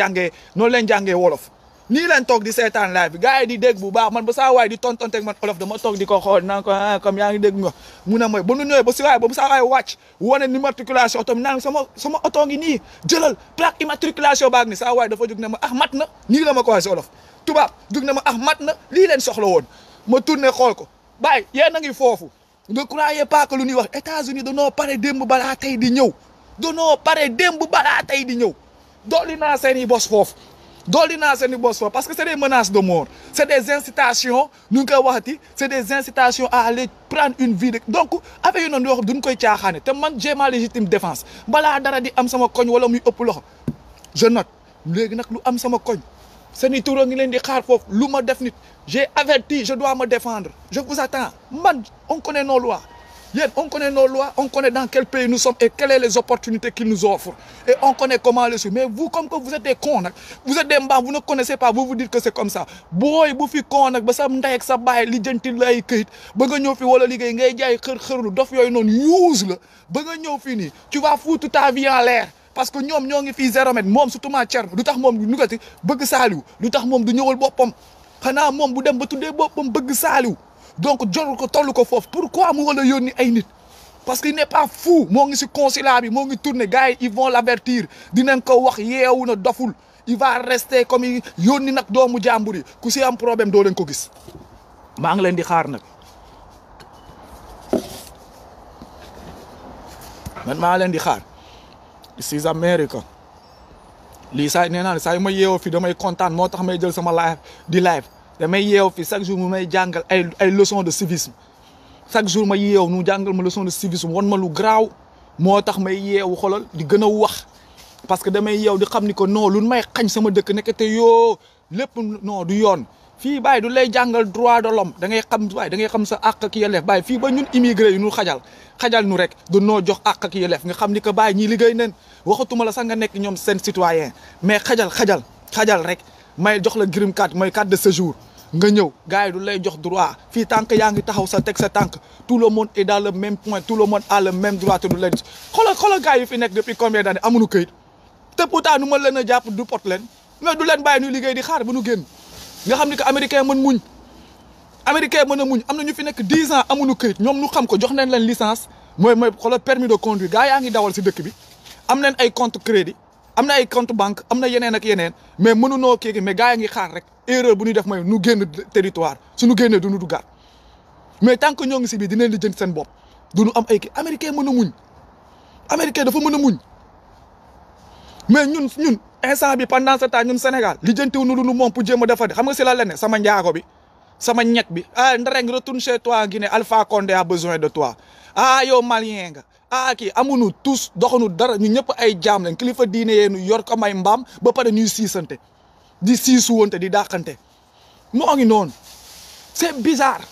jàngee wolof nii leen toog di seetaan live bi gars yi di dégg bu baax man ba saa waay di tontonteeg man olof dama toog di ko xool naan ko comme yaa ngi dégg nga mun a mooy ba nu ñëwee ba si waay ba bu saa waay wàcc wane immatriculation oto naan sama oto ngi nii jëlal plaque immatriculation baag ni saa waay dafa jóg ne ma mat na nii la ma ko waxee si olof tubaab jóg ne ma mat na lii leen soxla woon ma tourné xool ko bàyyi yéen a ngi foofu ne croyez pas que lu ñuy wax États-Unis danoo pare démb balaa tey di ñëw dolli naa seen i bos foofu parce que c'est des menaces de mort c'est des incitations ñu ngi koy waxati c'est des incitations à aller prendre une vie donc affaire yu noonu yoo xam duñ koy caaxaane te man j'ai ma légitime défense balaa dara di am sama koñ wala muy ëpp loxo je note léegi nag lu am sama koñ seen i tuura ngi leen di xaar foofu lu ma def nit j'ai averti je dois me défendre je vous attends man on connaît nos lois yéen on connaît nos lois on connaît dans quel pays nous sommes et quelles sont les opportunités qu'ils nous offrent et on connaît comment les suivre mais vous comme que vous êtes des cons nag vous êtes des mbaam vous ne connaissez pas vous dites que c'est comme ça booy bu fi con nag ba sa ndey ak sa baay li jëntil lay këyit ba nga ñëw fi wala liggéey ngay jaay xër-xërlu dof yooyu noonu use la ba nga ñëw fii nii tu vas foutre ta vie en l'air parce que ñoom ñoo ngi fii 0 mètre moom surtout ma Thierno lu tax moom du nugati bëgg saaliw lu tax moom du ñëwal boppam xanaa moom bu dem ba tuddee boppam bëgg saaliw donc jorul ko tollu ko foofu pourquoi mu wala yónni ay nit parce qu'il n'est pas fou moo ngi si consulat bi moo ngi tourner gars yi ils vont l'avertir dinañ ko wax yeewu na doful il va rester comme yónni nag doomu jàmbur yi ku si am problème doo leen ko gis maa ngi leen di xaar nag man maa leen di xaar this is America lii saa nee naa ne saa yu ma yeewoo fi damay kontaan moo tax may jël sama live damay yeew fi chaque jour mu may jàngal ay leçons de civisme chaque jour ma yeew nu jàngal ma leçon de civisme won ma lu garaaw moo tax may yeewu xolal di gën a wax parce que damay yeew di xam ni que non lu may xañ sama dëkk nekkate yoo lépp non du yoon fii bàyyi du lay jàngal droit de l'homme da ngay xam bàyyi da ngay xam sa àq ak yelleef bàyyi fii ba ñun immigré yi ñu xajal nu rek dañoo jox àq ak yelleef nga xam ni que bàyyi ñii liggéey neen waxatuma la sax nga nekk ñoom seen citoyen mais xajal rek may jox la green card mooy carte de séjour nga ñëw gars yi du lay jox droit fii tant que yaa ngi taxaw sa teg sa tànk tout le monde est dans le même point tout le monde a le même droit te du leen xoolal gars yi fi nekk depuis combien d'années amuñu këyit te pourtant nu ma leen a jàpp du pot leen mais du leen bàyyi ñuy liggéey di xaar ba nu génn nga xam ni que américain mën muñ am na ñu fi nekk 10 ans amuñu këyit ñoom ñu xam ko jox nañ leen licence mooy xoolal permis de conduire gars yaa ngi dawal si dëkk bi am nañ ay compte crédit am na ay compte banque am na yeneen ak yeneen mais mënunoo kii mais gars yaa ngi xaar rek erreur bu ñuy def mooy nu génn territoire suñu génnee du ñu duggaat mais tant que ñoo ngi si biir dinañ li jënd seen bopp du ñu am ay kii américain mën a muñ américain dafa mën a muñ mais ñun instant bi pendant ce temps ñun Sénégal li jëntiw nu lu nu moom pour jéem a defa de xam nga si la leen sama njaago bi sama ñek bi ndereng retourne chez toi Guinée Alpha Condé a besoin de toi yow malien nga kii amuñu tous doxanu dara ñu ñëpp ay jaam lañ kilifa diine yeenu yor ko may mbaam ba pare ñuy siisante di siisuwante di dàqante moo ngi noonu c'est bizarre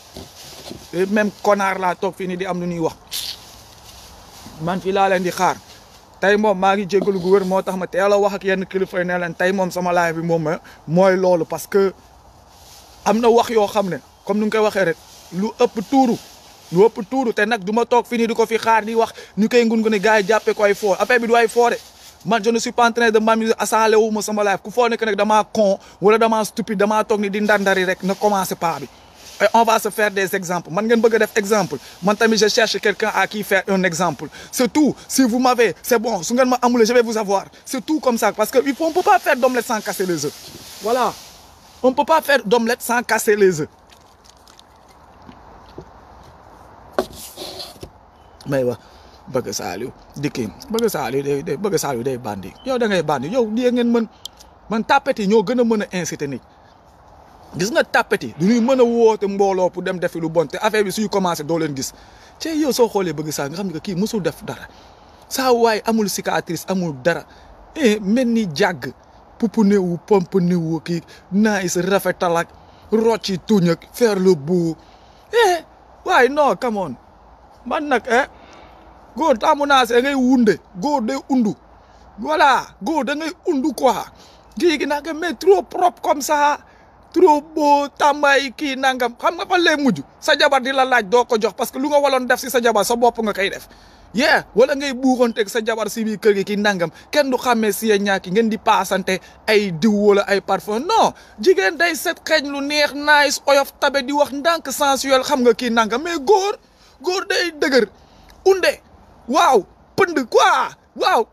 même connard laa toog fii nii di am lu ñuy wax man fii laa leen di xaar tey moom maa ngi jégalu gu wér moo tax ma teel a wax ak yenn kilifa yi ne leen tey moom sama live bi moom mooy loolu parce que am na wax yoo xam ne comme ni nga koy waxee rek lu ëpp tuuru te nag du ma toog fii nii di ko fi xaar di wax ñu koy ngun-nguni gars yi jàppee ko ay foo affaire bi du ay foo de man je ne suis pas en train de m'amuser asaale wu ma sama live ku foo nekk nag damaa con wala damaa stupide damaa toog ni di ndandari rek na commencé pas bi et on va se faire des exemples man ngeen bëgg a def exemple man tamit je cherche quelqu'un à qui faire un exemple c'est tout si vous m'avez c'est bon su ngeen ma amule je vais vous avoir c'est tout comme ça parce que on peut pas faire d'omelette sans casser les œufs voilà on peut pas faire d'omelette sans casser les œufs mais wa bëgg Saliou dikki bëgg Saliou day bandi yow da ngay bandi yow di ngeen mën man tapet yi ñoo gën a mën a inciter nit gis nga tapet yi du ñuy mën a woote mbooloo pour dem defi lu bon te affaire bi suy commencé doo leen gis ci yow soo xoolee bëgg Saliou nga xam ne kii mësul def dara saa waay amul cicatrice amul dara mel ni jàgg pupu néewu pompe néewu kii nice rafetal ak rocci tuñ ak faire le beau waaye non come on man nag góor taamu naa se da ngay wunde góor day undu voilà góor da ngay undu quoi kii gi nag mais trop propre comme ça trop beau tàmbay kii nangam xam nga fa lay mujj sa jabar di la laaj doo ko jox parce que lu nga waloon def si sa jabar sa bopp nga koy def wala ngay buuxanteeg sa jabar si biir kër gi kii nangam kenn du xàmmee si yéen ñaaki ngeen di paasante ay diw wala ay parfum non jigéen day set xeeñ lu neex nice oyof tabe di wax ndànk sensuel xam nga kii nangam mais góor day dëgër unde waaw pënd quoi waaw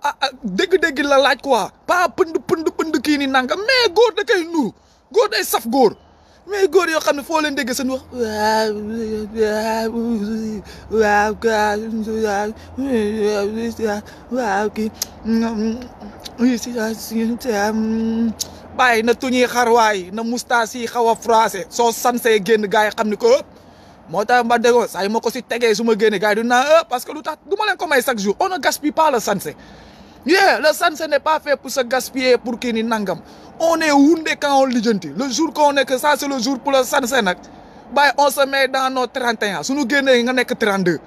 dégg-dégg la laaj quoi pas pënd kii ni nangam mais góor da koy nuru góor day saf góor mais góor yoo xam ne foo leen dégg seen wax waaw kii bàyyi na tuñuy xarwaay na moustache yi xaw a froissé soo sansee génn gars yi xam ni ko moo tax ma déggoo saa yi ma ko si tegee su ma génne gars yi du naa parce que lu tax du ma leen ko may chaque jour on ne gaspille pas le sanse le sanse n'est pas fait pour se gaspiller pour kii ni nangam on est wundé quand on lijjanti le jour qu'on est que ça c'est le jour pour le sanse nag bàyyi on se met dans nos 31 suñu génnee nga nekk 32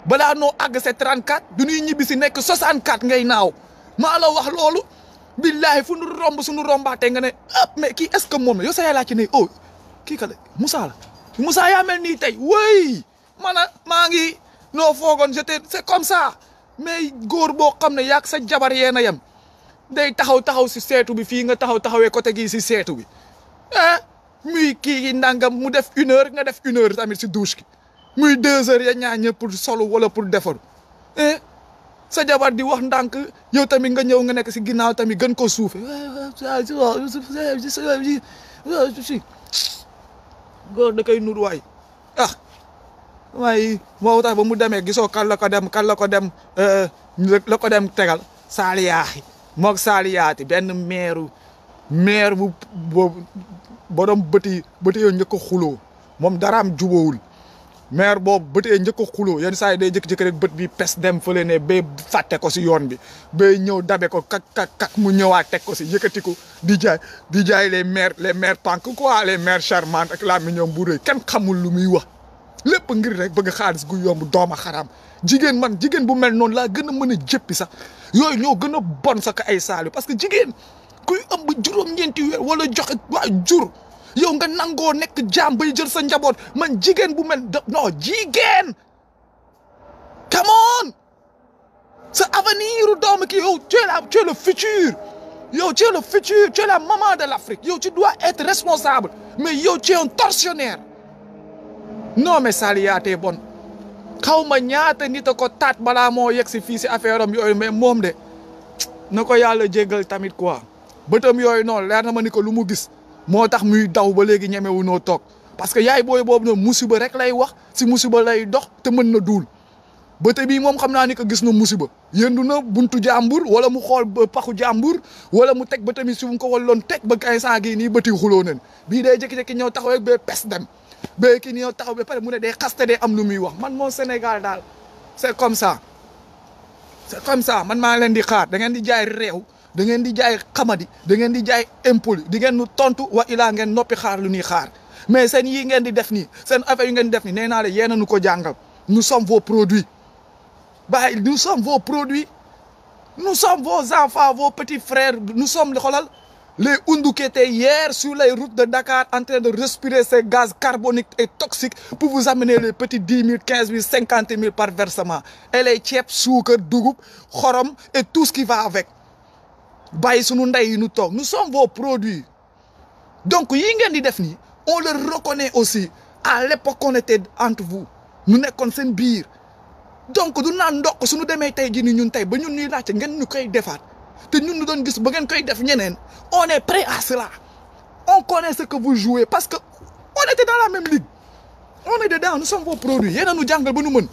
balaa noo àgg c'est 34 du ñuy ñibbi si nekk 64 ngay naaw maa la wax loolu billahi fu nu romb suñu rombaatee nga ne mais kii est-ce que moom la yow sa yaay laa ci ne kii ka la Moussa yaa mel nii tey wéy maa ngi noo foogoon c'est comme ça mais góor boo xam ne yaag sa jabar yéen a yem day taxaw si seetu bi fii nga taxawee côté gii si seetu bi muy kii nangam mu def 1 heure nga def 1 heure tamit si douche ki muy 2 heures ya ñaa ñëpp pour solu wala pour defaru sa jabar di wax ndànk yow tamit nga ñëw nga nekk si ginnaaw tamit gën ko suufe góor da koy nur waay waaye moo tax ba mu demee gisoo kan la ko dem tegal saaliyaaxi mook saaliyaati benn maire bu boobu borom bëti yoo njëkk a xuloo moom daraam jubóowul maire boobu bëtee njëkk a xuloo yenn saa yi day jëkk-jëkk rek bët bi pes dem fële ne ba fàtte ko si yoon bi bay ñëw dabe ko kak mu ñëwaat teg ko si yëkkati ko di jaay les maires pànk quoi les maires charmantes ak la mi ñoom bu rëy kenn xamul lu muy wax lépp ngir rek bëgg xaalis gu yomb dooma xaraam jigéen bu mel noonu laa gën a mën a jëppi sax yooyu ñoo gën a bon sax ay Saliou parce que jigéen kuy ëmb juróom-ñeenti weer wala joxe waa jur yow nga nangoo nekk jaam bay jël sa njaboot man jigéen bu mel non jigéen come on sa avenir doom ki yow tu es le futur yow tu es le futur tu es la maman de l'Afrique yow tu dois être responsable mais yow tu es un tortionnaire non mais Saliyaatee bon xaw ma ñaata nit a ko taat balaa moo yegg si fii si affaire am yooyu mais moom de na ko yàlla jéggal tamit quoi bëtam yooyu noonu leer na ma ni ko lu mu gis moo tax muy daw ba léegi ñemewu noo toog parce que yaay booy boobu noonu musiba rek lay wax si musiba lay dox te mën na duul bëte bii moom xam naa ni ko gis na musiba yëndu na buntu jàmbur wala mu xool paxu jàmbur wala mu teg ba tamit si mu ko walloon teg ba instant gii nii bëti xuloo nañ bii day jékki-jékki ñëw taxaw rek ba pes dem ba kii ñëw taxaw ba pare mu ne day xaste day am lu muy wax man moom Sénégal daal c'est comme ça man maa leen di xaar da ngeen di jaay réew da ngeen di jaay xamadi da ngeen di jaay impoli di ngeen nu tontu wa ilaa ngeen noppi xaar lu ñuy xaar mais seen yii ngeen di def nii seen affaire yu ngeen di def nii nee naa la yéen a nu ko jàngal nous sommes vos produits nous sommes vos produits Nous sommes vos enfants, vos petits frères. Nous sommes les Oundou qui étaient hier sur les routes de Dakar en train de respirer ces gaz carboniques et toxiques pour vous amener les petits 10 000, 15 000, 50 000 par versement. Et les tchèps, soukar, dougoub, khorom et tout ce qui va avec. Nous sommes vos produits. Donc, on le reconnaît aussi. À l'époque, on était entre vous. Nous n'sommes pas sen bir. Donc, nous n'avons pas de nous démé tay jini ñun tay ba ñun ñuy laacc ngeen ñu koy defaat te ñun ñu doon gis ba ngeen koy def ñeneen on est prêt à cela. On connaît ce que vous jouez parce que on était dans la même ligue. On est dedans, nous sommes vos produits. Yéna ñu jangal ba ñu mën.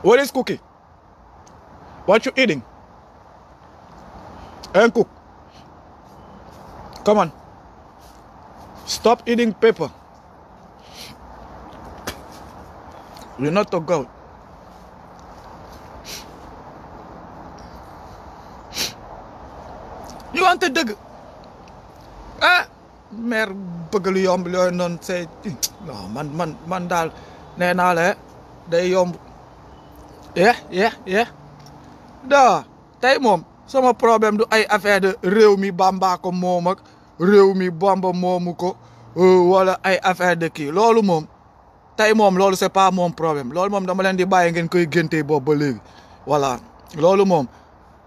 What is cooking? What you eating? And cook. Come on. Stop eating paper. You're not a goat. You want to dug? Ah, mer bëgg lu yomb loy non c'est man dal néna la day yomb. Yeah. Da, tay mom sama problème du ay affaire de réew mi Bamba ko mom ak réew mi Bamba momu ko wala ay affaire de ki. Lolu mom tay mom lolu c'est pas mon problème. Lolu mom dama len di baye ngeen koy genté bob ba légui. Voilà. Lolu mom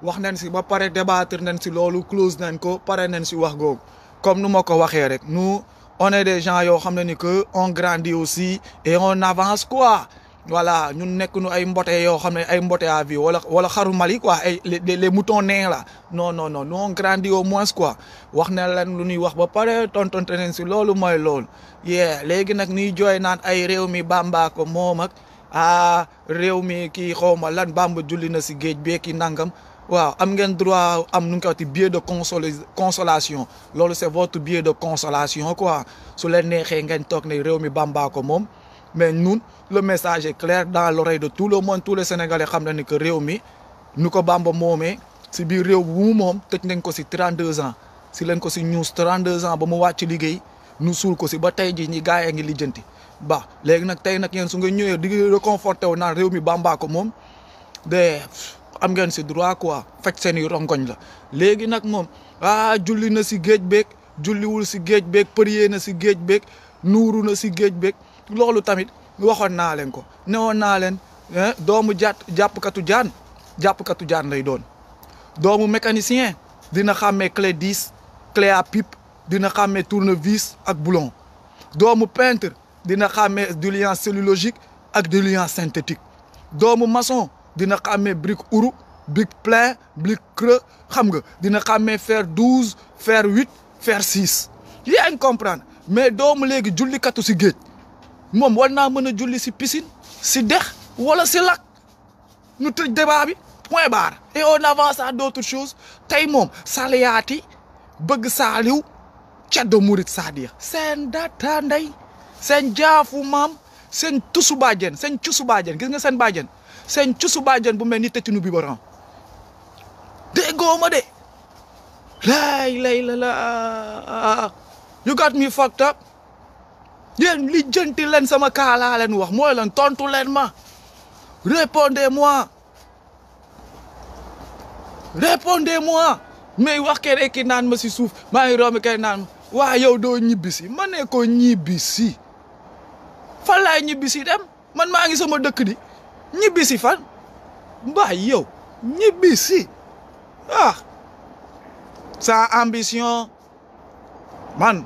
wax nañ ci ba paré débattre nañ ci lolu close nañ ko paré nañ ci wax gog. Comme nous mako waxé rek, nous on est des gens yo xamné ni que on grandit aussi et on avance quoi. Voilà, ñun nek ñu ay mboté yo xamné ay mboté à vie wala xaru Mali quoi, ay les moutons nains là. Non, nous on grandit au moins quoi. Wax na lan lu ñuy wax ba paré tontonté nañ ci lolu moy lolu. Yeah, légui nak ñuy joy naan ay réew mi Bamba ko mom ak réew mi ki xawma lan Bamba julli na ci géej bi ki nangam. Waaw, am ngeen droit am nu ko ti billet de consolation. Lolu c'est votre billet de consolation quoi. Su leen nexé ngeen tok né réew mi Bamba ko mom. Mais nous, le message est clair dans l'oreille de tout le monde, tous les Sénégalais xam nañ que réew mi nu ko Bamba moomee si biir réew bu moom tëj nañ ko si 32 ans si leen ko si news 32 ans ba mu wàcc liggéey nu suul ko si ba tey ji ñi gaay a ngi lijjanti ba léegi nag tey nag yéen su nga ñëwee di réconforté wu naan réew mi Bamba ko moom de am ngeen si droit quoi faj seen i rongoñ la léegi nag moom julli na si géej beeg julliwul si géej beeg prier na si géej beeg nuuru na si géej beeg loolu tamit waxoon naa leen ko newoon naa leen doomu jàppkatu jaan lay doon doomu mécanicien dina xàmmee clé 10 clé à pipe dina xàmmee tournevis ak boulon doomu peintre dina xàmmee diluant cellulosique ak diluant synthétique doomu maçon dina xàmmee brique ouro brique plein brique creux xam nga dina xàmmee fer 12 fer 8 fer 6 yaa ngi comprendre mais doomu léegi jullikatu si géej moom war naa mën a julli si piscine si dex wala si lac ñu tëj débat bi point barre et on avance à d'autres choses tey moom saliyaati bëgg saaliw caddo murit c'est-à-dire seen data ndey seen jaafu maam seen tusu bàjjen seen cusu bàjjen gis nga seen bàjjen seen cusu bàjjen bu mel ni tëccinu biberon déggoo ma de lay la you got me fucked up yéen li jënti leen sama kaalaa leen wax mooy lan tontu leen ma répondez-moi mais wax ke rek ki naan ma si suuf maa ngi romb kay naan waa yow doo ñibbisi ma ne ko ñibbisi fan laay ñibbisi dem man maa ngi sama dëkk di ñibbisi fan mbaay yow ñibbisi sans ambition man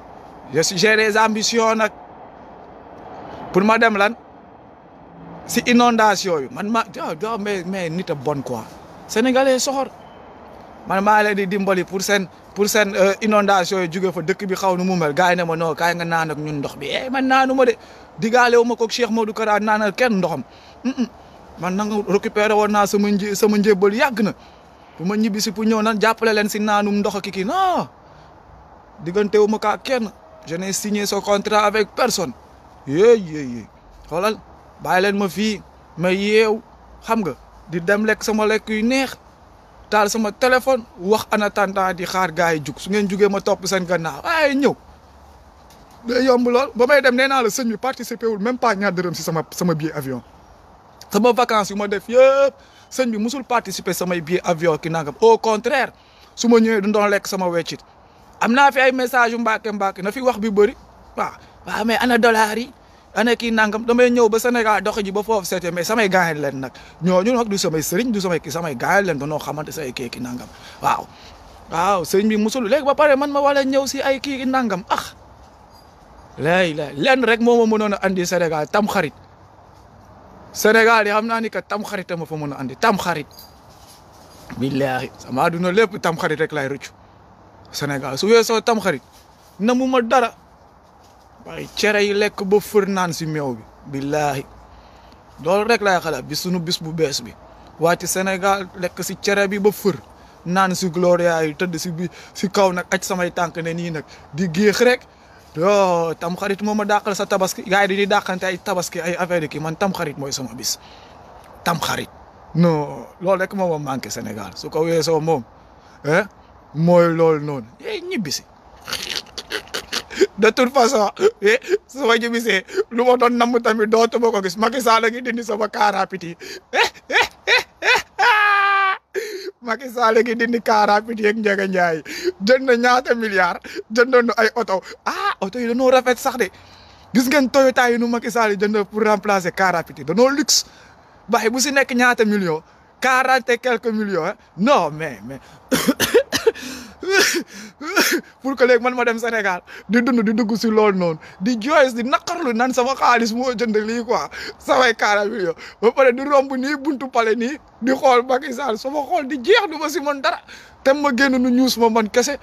j'ai des ambitions nag pour ma dem lan si inondation yi man mais nit a bon quoi sénégalais soxor man maa leen di dimbali pour seen inondation yi jóge fa dëkk bi xaw nu mu mel gars yi ne ma non kaay nga naan ak ñun ndox bi man naanu ma de digaale wu ma ko Cheikh Modou Kara naanal kenn ndoxam man na nga récupéré woon naa sama njébbal yàgg na bu ma ñibbi si pour ñëw nan jàppale leen si naanum ndox kii non diggante wu ma kaa kenn je n'ai signé ce contrat avec personne yéey xoolal bàyyi leen ma fii ma yeew xam nga di dem lekk sama lekk yu neex taal sama téléphone wax en attendant di xaar gars yi jug su ngeen jugee ma topp seen gannaaw ay ñëw day yomb lool ba may dem nee naa la sëñ bi participé wul même pas ñaar dërëm si sama billet avion sama vacances yu ma def yëpp sëñ bi musul participer samay billet avion ki nangam au contraire su ma ñëwee du doon lekk sama weccit am naa fi ay message yu mbàkke na fi wax bi bëri waaw mais ana dollar yi ana kii nangam damay ñëw ba Sénégal dox ji ba foofu seete mais samay gaañ leen nag ñooñu nag du samay sëriñ du samay kii samay gaañ leen dañoo xamante say kii nangam waaw sëriñ bi musul léegi ba pare man ma wala ñëw si ay kii nangam lenn rek moo ma mënoon a andi Sénégal tam xarit Sénégal yi xam naa ni que tam xarit ma fa mën a andi tam xarit billaahi sama àdduna lépp tam xarit rek lay rëccu Sénégal su weesoo tam xarit na mu ma dara waaye cere yi lekk ba fër naan si meew bi billaahi loolu rek lay xalaat bi sunu bis bu bees bi wàcc Sénégal lekk si cere bi ba fër naan si gloria yi tëdd si kaw nag aj samay tànk ne nii nag di géex rek yo tam xarit moo ma dàqal sa tabaski gars yi di dàqante ay tabaski ay affaire ki man tam xarit mooy sama bis tam xarit non loolu rek moo ma manqué Sénégal su ko weesoo moom mooy loolu noonu ñibbisi de toute façon su ma ñibbisee lu ma doon namm tamit dootuma ko gis Macky Sall ngi dindi sama car rapide yi Macky Sall ngi dindi car rapide yeeg Ndiaga Ndiaye jënd ñaata milliards jëndoon ay oto oto yi dañoo rafet sax de gis ngeen Toyota yi nu Macky Sall jënd pour remplacer car rapide yi dañoo luxe baax bu si nekk ñaata millions 40 et quelques millions non mais pour que léegi man ma dem Sénégal di dugg si loolu noonu di jooy di naqarlu nan sama xaalis moo jënd lii quoi samay 40 millions ba pare di romb nii buntu pale nii di xool Macky Sall sama xool di jeex du ma si mën dara te ma génn nu ñuus ma man kese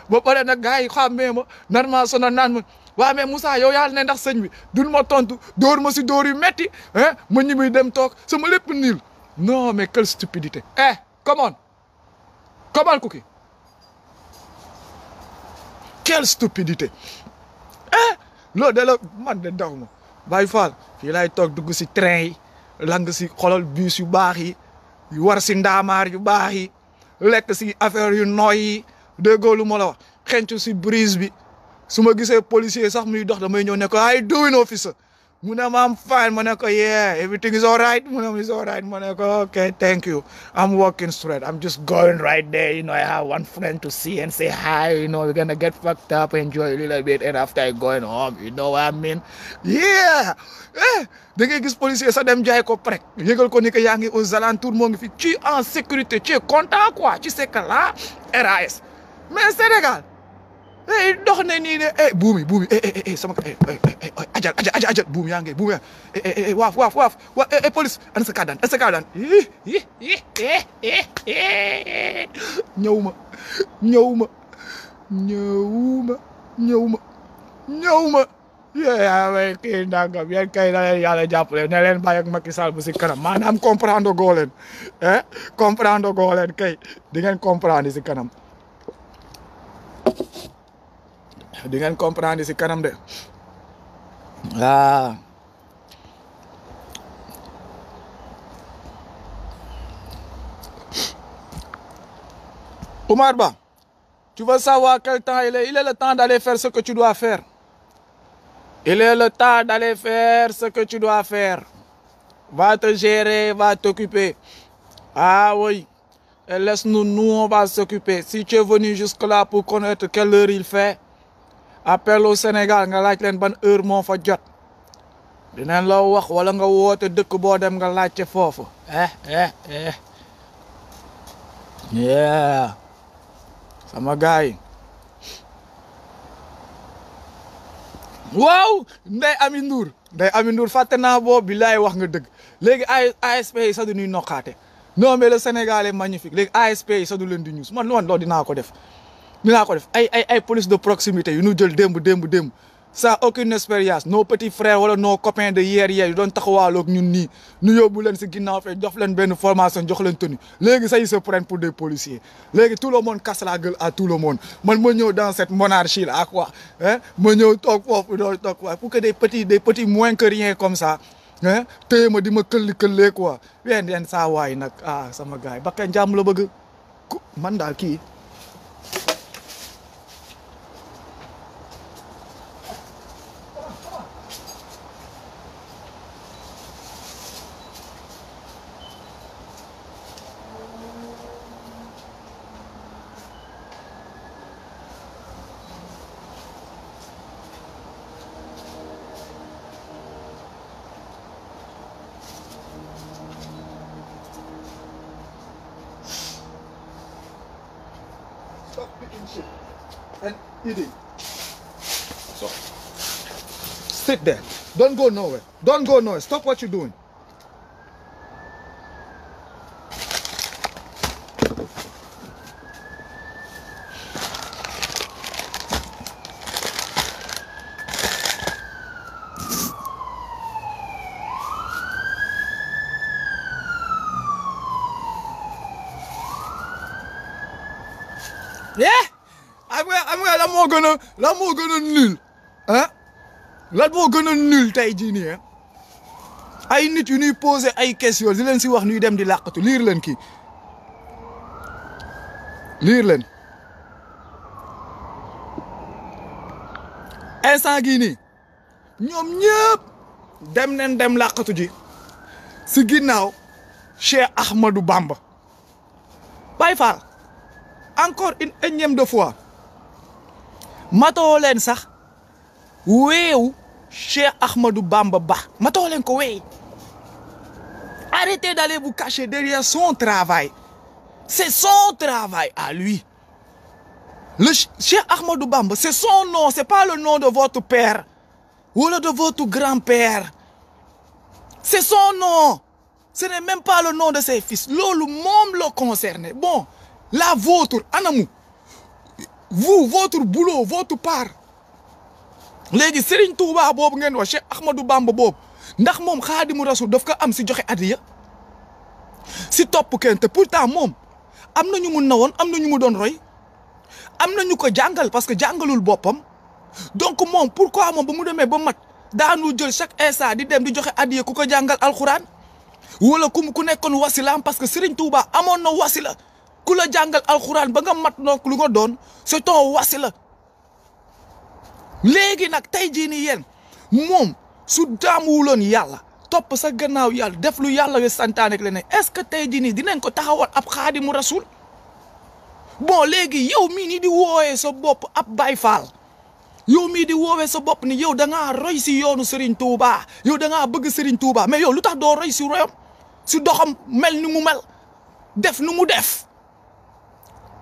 ba pare nag gars yi xàmmee ma nar maa sonal naan ma waaw mais Moussa yow yàlla ne ndax sëñ bi dul ma tontu dóor ma si dóor yu metti ma ñibbi dem toog sama lépp niil non mais quelle stupidité come on Cookie quelle stupidité loolu de la man de daw ma Baye Fall fii laay toog dugg si train yi lang si xolal bus yu baax yi war si ndaamaar yu baax yi lekk si affaire yu nooy yi déggoo lu ma la wax xencu si brise bi su ma gisee policier sax muy dox damay ñëw ne ko how you doing officer mu ne ma am fine ma ne ko yeah everything is all right mu ne ma is all right ma ne ko okay thank you I'm walking straight I'm just going right there you know I have one friend to see and say hi you know we're gonna get fucked up enjoy a little bit and after I going home you know what I mean yeah da ngay gis policier sax dem jaay ko prek yëgal ko ni que yaa ngi aux alentours moo ngi fi tu es en sécurité tu es content quoi tu sais que là RAS mais Sénégal dox na nii ne buumi sama ajal buumi yaa ngi buumi waaf police ana sa kàddaan ñëw ma yaa kii ndàngam yéen kay na leen yàlla jàppale ne leen bàyyi ak Macky Sall bu si kanam maanaam comprendre goo leen comprendre goo leen kay di ngeen comprendre si kanam di ngeen comprendre si kanam de Oumar Ba, tu veux savoir quel temps il est le temps d'aller faire ce que tu dois faire. Il est le temps d'aller faire ce que tu dois faire. Va te gérer, va t'occuper. Ah oui. Et laisse-nous, on va s'occuper. Si tu es venu jusque-là pour connaître quelle heure il fait, appelle au Sénégal nga laaj leen ban heure moo fa jot. Dinañ la wax wala nga woote dëkk boo dem nga laajte foofu. Yeah. Sama gaay. Waaw Ndeye Amy Ndour fàtte naa boobu billaay wax nga dëgg léegi ASP yi sax du ñuy nokkaate non mais le Sénégal est magnifique léegi ASP yi sax du leen di ñuus man loolu dinaa ko def ay police de proximité yu ñu jël démb ça aucune expérience nos petits frères wala nos copains de hier yu doon taxawaaloog ñun nii ñu yóbbu leen si ginnaaw fee jox leen benn formation jox leen tenue léegi ça ils se prennent pour des policiers léegi tout le monde casse la gueule à tout le monde man ma ñëw dans cette monarchie là quoi ma ñëw toog foofu doon toog waaye pour que des petits moins que rien comme ça téye ma di ma këllee quoi ween saa waay nag sama gars yi bakka njàmm la bëgg man daal kii Idi. So, sit there. Don't go nowhere. Don't go nowhere. Stop what you're doing. lan moo gën a nul ah lan moo gën a nul tey jii nii ay nit yu ñuy poser ay questions di leen si wax ñuy dem di làqatu liir leen kii liir leen instant gii nii ñoom ñëpp dem làqatu ji si ginnaaw Cheikh Ahmadou Bamba Baye Fall encore une énième de fois matoo leen sax weewu Cheikh Ahmadou Bamba Ba matoo leen ko weey arrêtez d'aller vous cacher derrière son travail c'est son travail à lui le Cheikh Ahmadou Bamba c'est son nom c'est pas le nom de votre père ou de votre grand-père c'est son nom ce n'est même pas le nom de ses fils loolu moom le concerné bon la vôtre anamu vous votre boulot votre part léegi Serigne Touba boobu ngeen wax Cheikh Ahmadou Bamba boobu ndax moom Xaadimu Rasul daf ko am si joxe adiya si topp kenn te pourtant moom am na ñu mu nawoon am na ñu mu doon roy am na ñu ko jàngal parce que jàngalul boppam donc moom pourquoi moom ba mu demee ba mat daanu jël chaque instant di dem di joxe adiya ku ko jàngal alxuraan wala ku nekkoon wasilaam parce que Serigne Touba amoon na wasila ku la jàngal alxuraan ba nga mat donc lu nga doon c'est ton wasila léegi nag tey jii nii yéen moom su daamuwuloon yàlla topp sa gannaaw yàlla def lu yàlla we santaane ak leneen est-ce que tey jii nii dinañ ko taxawal ab Xaadimu Rasul bon léegi yow mii nii di woowee sa bopp ab Baay Faal yow mii di woowee sa bopp ni yow da ngaa roy si yoonu Serigne Touba yow da ngaa bëgg Serigne Touba mais yow lu tax doo roy si royam si doxam mel ni mu mel def nu mu def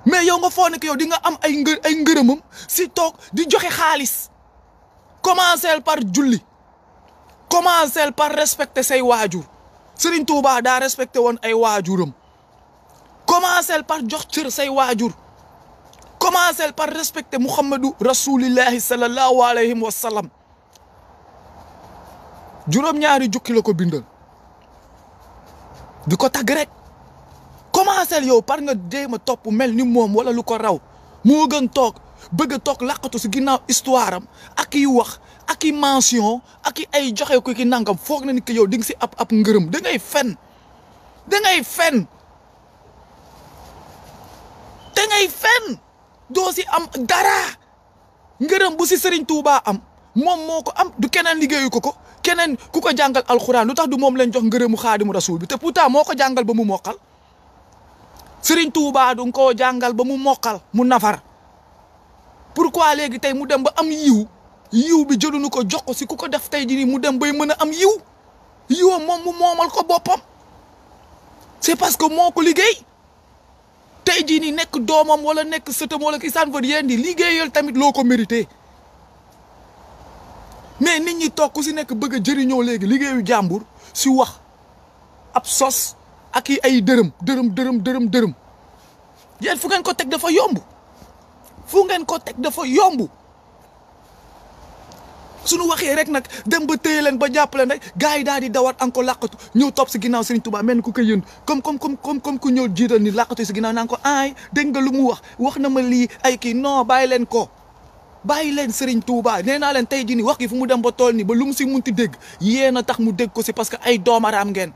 mais yow nga foog ne que yow di nga am ay ngërëmam si toog di joxe xaalis commencer par julli commencer par respecter say waajur Serigne Touba daa respecté woon ay waajuram commencer par jox cër say waajur commencer par respecter Muhammadu Rasulillahi sallallahu alayhi wa sallam juróom-ñaari jukki la ko bindal di ko tagg rek commencer yow par nga jéem a topp mel ni moom wala lu ko raw moo gën toog bëgg a toog laqatu si ginnaaw histoire am ak i wax ak i mention ak i ay joxe ko ki nangam foog na ni que yow di nga si ab ngërëm da ngay fen doo si am dara ngërëm bu si Serigne Touba am moom moo ko am du keneen liggéeyu ko keneen ku ko jàngal alxuraan lu tax du moom leen jox ngërëmu Xaadimu Rasul bi te pourtant moo ko jàngal ba mu mokkal Serigne Touba du ko jàngal ba mu mokkal mu nafar pourquoi léegi tey mu dem ba am yiw bi jëluñu ko jox ko si ku ko def tey jii mu dem bay mën a am yiwam moom mu moomal ko boppam c'est parce que moo ko liggéey tey jii nii nekk doomam wala nekk sëtam wala ki san veut rien dire liggéeyal tamit loo ko mérité mais nit ñi toog ku si nekk bëgg a jëriñoo léegi liggéeyu jàmbur si wax ab sos ak i ay dërëm yéen fu ngeen ko teg dafa yomb suñu waxee rek nag dem ba téye leen ba jàppale nag gars yi daal di dawaat encore làqatu ñëw topp si ginnaaw Serigne Touba mel ni ku koy yëndu comme ku ñëw jiital ni làqatu si ginnaaw naan ko ay dégg nga lu mu wax na ma lii ay kii non bàyyi leen Serigne Touba nee naa leen tey jii nii wax gi fu mu dem ba tool nii ba lu mu si munti dégg yéen a tax mu dégg ko si parce que ay doomaraam ngeen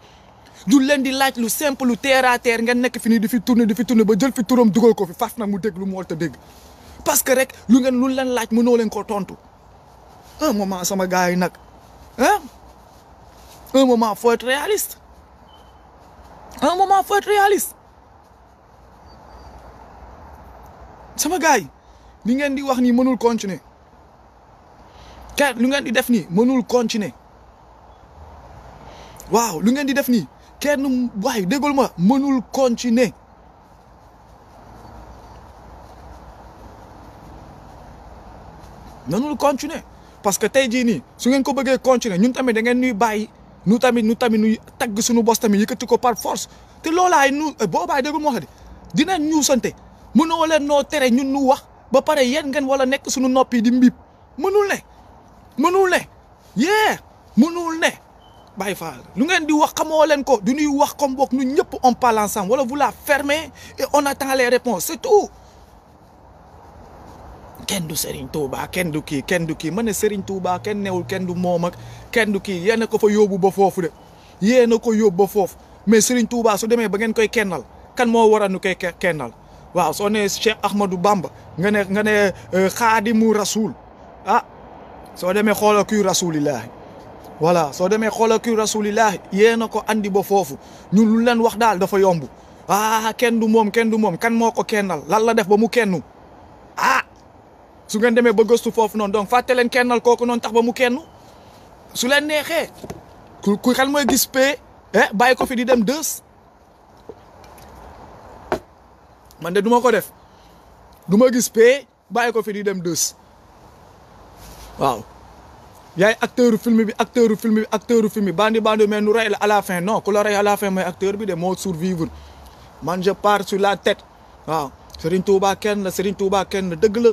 du leen di laaj lu simple lu terre à terre ngeen nekk fi nii di fi tourner ba jël fi turam dugal ko fi faf nag mu dégg lu mu war a dégg parce que rek lu leen laaj mënoo leen ko tontu. Un moment sama gars yi nag un moment faut être réaliste sama gars yi li ngeen di wax nii mënul continuer lu ngeen di def nii mënul continuer waaw lu ngeen di def nii kenn waay déggul ma mënul continuer nanul continuer parce que tey jii nii su ngeen ko bëggee continuer ñun tamit da ngeen ñuy bàyyi nu tamit ñuy tagg suñu bos tamit yëkkati ko par force te loolaay nu boobaay déggul moo xam ne dinañ ñuusante mënoo leen noo tere ñun ñu wax ba pare yéen ngeen wala nekk suñu noppi di mbiib mënul ne mënul ne bàyyi fa lu ngeen di wax xamoo leen ko du ñuy wax comme boog ñun ñëpp on parle ensemble wala vous la fermez et on attend les réponses c'est tout. kenn du Serigne Touba kenn du kii ma ne Serigne Touba kenn newul kenn du moom ak kenn du kii yéen a ko fa yóbbu ba foofu de yéen a ko yóbbu ba foofu mais Serigne Touba su demee ba ngeen koy kennal kan moo war a nu koy kennal waaw soo nee Cheikh Ahmadou Bamba nga ne Xaadimu Rasul ah soo demee xoolal kuy rasulillahi voilà soo demee xoolal kuy rasulillahi yéen a ko andi ba foofu ñun lu leen wax daal dafa yomb kenn du moom kan moo ko kennal lan la def ba mu kennu su ngeen demee ba gëstu foofu noonu donc fàtte leen kennal kooku noonu tax ba mu kennu su leen neexee ku kan mooy gis pee bàyyi ko fi di dem dës man de du ma ko def du ma gis pee bàyyi ko fi di dem dës waaw yaay acteur film bi bandi mais nu rey la à la fin non ku la rey à la fin mooy acteur bi de moo survivre man je pars sur la tête waaw Serigne Touba kenn la dëgg la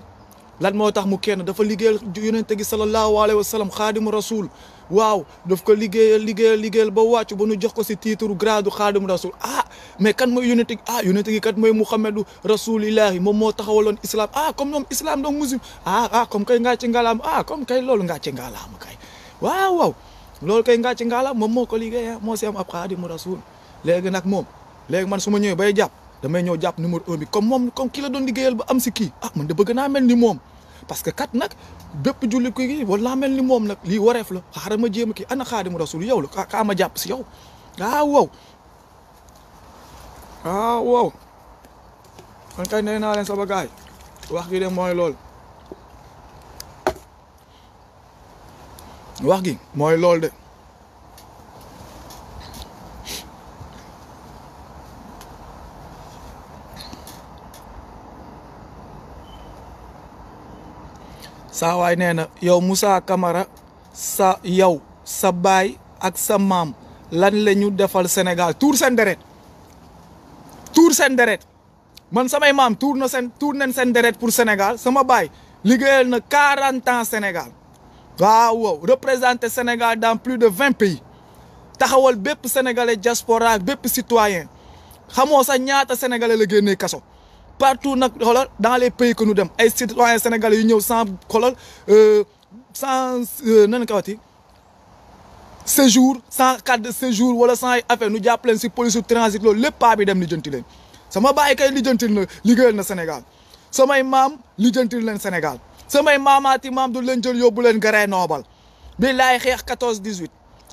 lan moo tax mu kenn dafa liggéeyal yonente gi sallallahu alayhi wa sallam xaadimu rasul waaw daf ko liggéeyal ba wàccu ba nu jox ko si titre grade xaadimu rasul mais kan mooy yonente gi yonente gi kat mooy Muhammadu rasulillahi moom moo taxawaloon islam comme ñoom islam donc musulman comme kay ngaa ci ngalaam comme kay loolu ngaa ci ngalaam kay waaw loolu kay ngaa ci ngalaam moom moo ko liggéey moo si am ab xaadimu rasul léegi nag léegi man su ma ñëwee bay jàpp damay ñëw jàpp numéro 1 bi comme ki la doon liggéeyal ba am si kii man de bëgg naa mel ni moom parce que kat nag bépp julli ko gi wala mel ni moom nag lii wareef la xaaral ma jéem a kii ana xaadimu rasul yow la kaa ma jàpp si yow waaw kon kay nee naa leen sama gaay wax gi de mooy lool de saa waay nee na yow Moussa Camara sa baay ak sa maam lan la ñu defal Sénégal tuur seen deret man samay maam tuur nañ seen deret pour Sénégal sama baay liggéeyal na 40 ans Sénégal waaw représenté Sénégal dans plus de 20 pays taxawal bépp sénégalais diaspora ak bépp citoyen xamoo sax ñaata sénégalais la génnee kaso partout nag xoolal dans les pays que nous dem ay citoyens sénégalais yu ñëw sans xoolal nan ka wati séjour sans carte de séjour wala sans ay affaire nu jàpp leen si police su transit loolu lépp paa bi dem lijjanti leen sama baay kay lijjantil na liggéeyal na Sénégal samay maam lijjantil leen Sénégal samay maamaati maam du leen jël yóbbu leen Grenoble billaay xeex 14-18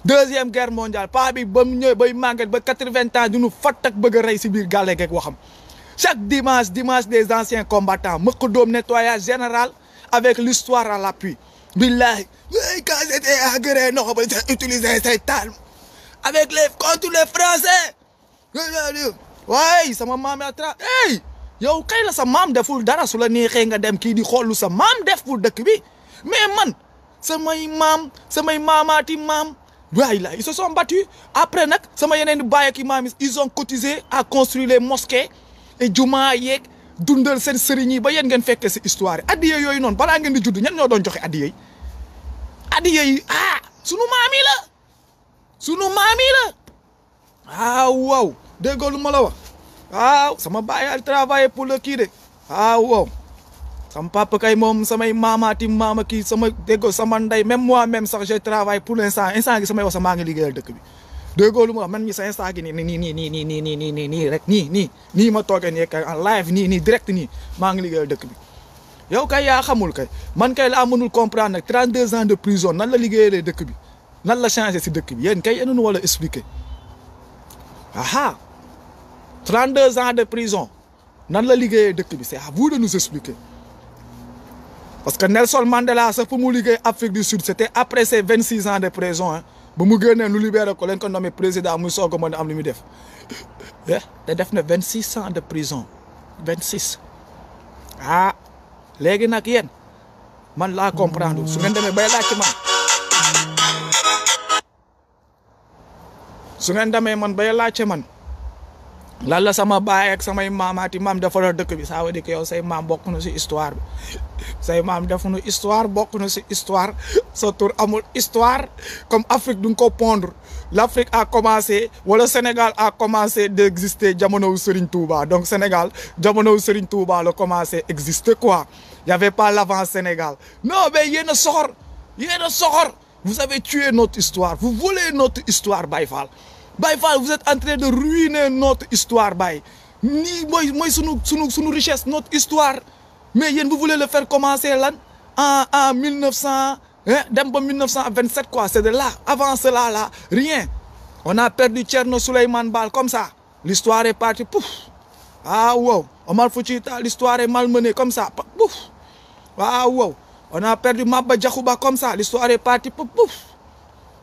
deuxième guerre mondiale paa bi ba mu ñëw bay màgget ba 80 ans du ñu fatt ak bëgg a rey si biir gàlle geeg waxam chaque dimanche des anciens combattants mëq doom nettoyage général avec l'histoire à l'appui billahi quand j'étais à Grenoble j'ai utilisé cette arme avec contre les Français waay sama maam yow kay la sa maam deful dara su la neexee nga dem kii di xool lu sa maam def pour dëkk bi mais man samay maamaati maam waay la ils se sont battus après nag sama yeneen di baay ak maam ils ont cotisé à construire les mosquées et jumaa yeeg dundal seen sëriñ yi ba yéen ngeen fekkee si histoire yi addiye yooyu noonu balaa ngeen di judd ñan ñoo doon joxe addiye yi sunu maam yi la waaw déggoo lu ma la wax sama baay al travaillé pour le kii de sama papa kay moom samay maamaati maama kii sama déggoo sama ndey même moi-même sax j'ai travaillé pour l'instant gi samay wax sa maa ngi liggéeyal dëkk bi déggoo lu ma wax man mi sa instant gi nii rek nii ma toogee nii kay en live nii direct nii maa ngi liggéeyal dëkk bi yow kay yaa xamul kay man kay laa mënul comprendre nag 32 ans de prison nan la liggéeyalee dëkk bi nan la changé si dëkk bi yéen kay yéen wala expliquer 32 ans de prison nan la liggéeyee dëkk bi c'est à vous de nous expliquer parce que Nelson Mandela sax fu mu liggéey Afrique du Sud c'était après ses 26 ans de prison ba mu génnee nu libéré ko leen ko nommé président muy soog a mën a am li muy def te def na 26 ans de prison 26 léegi nag yéen man laa comprendre su ngeen demee bay laajte man su ngeen demee man bay laajte man lan la sama baay ak samay maamaati maam dafa la dëkk bi ça veut dire que yow say maam bokk na si histoire bi say maam def na histoire bokk na si histoire sa tur amul histoire comme Afrique duñ ko pondre l'Afrique a commencé wala Sénégal a commencé d'exister jamono Serigne Touba donc Sénégal jamono Serigne Touba la commencé exister quoi y avait pas l'avant Sénégal non mais yéen a soxor vous avez tué notre histoire vous volez notre histoire Baye Fall Baye Fall vous êtes en train de ruiner notre histoire Baye nii mooy sunu richesse notre histoire mais yéen vous voulez le faire commencer lan en 1900 dem ba 1927 quoi c'est de là avant cela là rien on a perdu Thierno Souleymane Baal comme ça l'histoire est partie pouf ah wow Omar Foutiyou Tall l'histoire est malmenée comme ça pouf ah wow on a perdu Maba Diakhou Ba comme ça l'histoire est partie pouf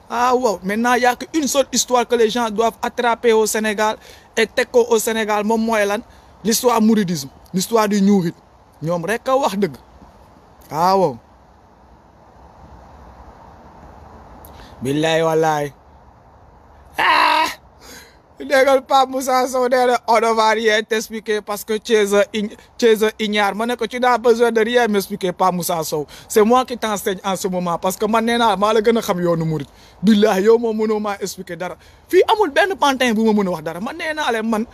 ah wow maintenant y a qu'une seule histoire que les gens doivent attraper au Sénégal et teg ko au Sénégal moom mooy lan l'histoire mouridisme l'histoire du ñuuxit ñoom rek a wax dëgg ah wow billaay wallaay ah déggal Pape Moussa Sow nee na on ne va rien t'expliquer parce que tu es un ignare ma ne ko tu n'as besoin de rien m'expliquer Pape Moussa Sow c'est moi qui t'enseigne en ce moment parce que man nee naa maa la gën a xam yoonu murit billaay yow moom mënoo maa expliquer dara fii amul benn pantin bu ma mën a wax dara man nee naa leen man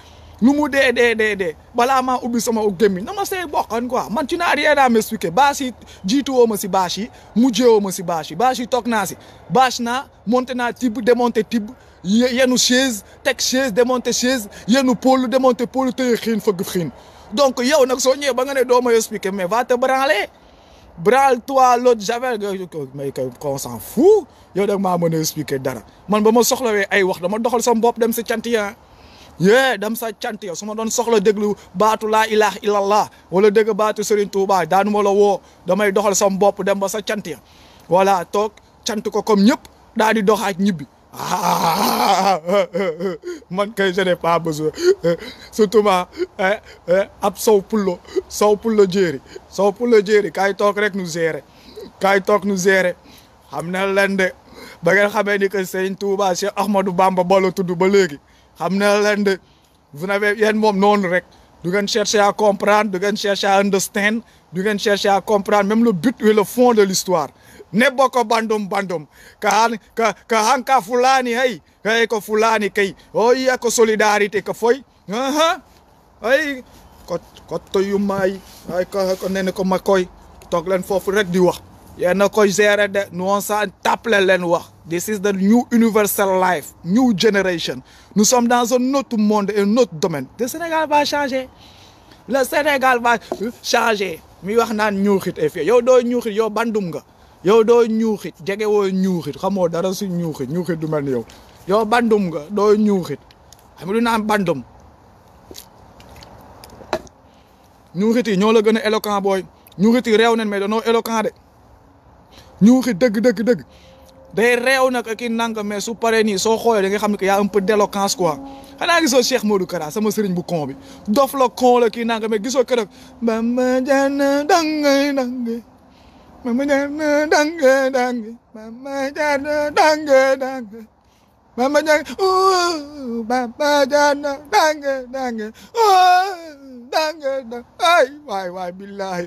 lu mu dee balaa maa ubbi sama gémmiñ na ma see bokkan quoi man tu n'as rien à m'expliquer bâche yi jiituwoo ma si bâche yi mujjewoo ma si bâche yi toog naa si bâche naa monté naa tibb démonté tibb yenu chaise teg chaise démonté chaise yenu pôle démonté pôle tëye xiin fëgg xiin donc yow nag soo ñëwee ba nga ne doo ma expliquer mais va te branler branle-toi l'autre javel mais qu'on s'en fout yow dag maa mën a expliquer dara man ba ma soxlawee ay wax dama doxal sama bopp dem si cant ya dem sa cant yow su ma doon soxla déglu baatu laa ilaha illallah wala dégg baatu Serigne Touba daanu ma la woo damay doxal sama bopp dem ba sa cant ya voilà toog cant ko comme ñëpp daal di doxaat ñibbi man kay je n'ai pas besoin surtout ma ab sow pullo jéeri kaay toog rek nu gérer xam na leen de ba ngeen xamee ni que Serigne Touba Cheikh Ahmadou Bamba bala tudd ba léegi xam na leen de vous n'avez yéen moom noonu rek du ngeen chercher à comprendre du ngeen chercher à understand du ngeen chercher à comprendre même le but et le fond de l'histoire ne boko bandum ka hanka fulani hay ko fulani kay o iya ko solidarité ko foy ay ko to yu may ay ko nene ko makoy toog leen foofu rek di wax yéen a koy gérer de nous on s'en tape leen wax this is the new universal life new generation nous sommes dans un autre monde et un autre domaine le Sénégal va changer mi wax naan ñuuxit et fi yow doo ñuuxit yow bandum nga yow doo ñuuxit jege woo ñuuxit xamoo dara si ñuuxit du mel ni yow bandum nga doo ñuuxit xam du naan bandum ñuuxit yi ñoo la gën a éloquent booy ñuuxit yi réew nañ mais danoo éloquent de ñuuxit dëgg day réew nag ak i nanga mais su paree nii soo xoolee da nga xam ne que y a un peu d'éloquence quoi xanaa gisoo Cheikh Modou Kara sama sëriñ bu con bi dof la con la kii nanga mais gisoo keroog mama jana dange mama jana dange mama jana dange mama jana dange ay waay billahi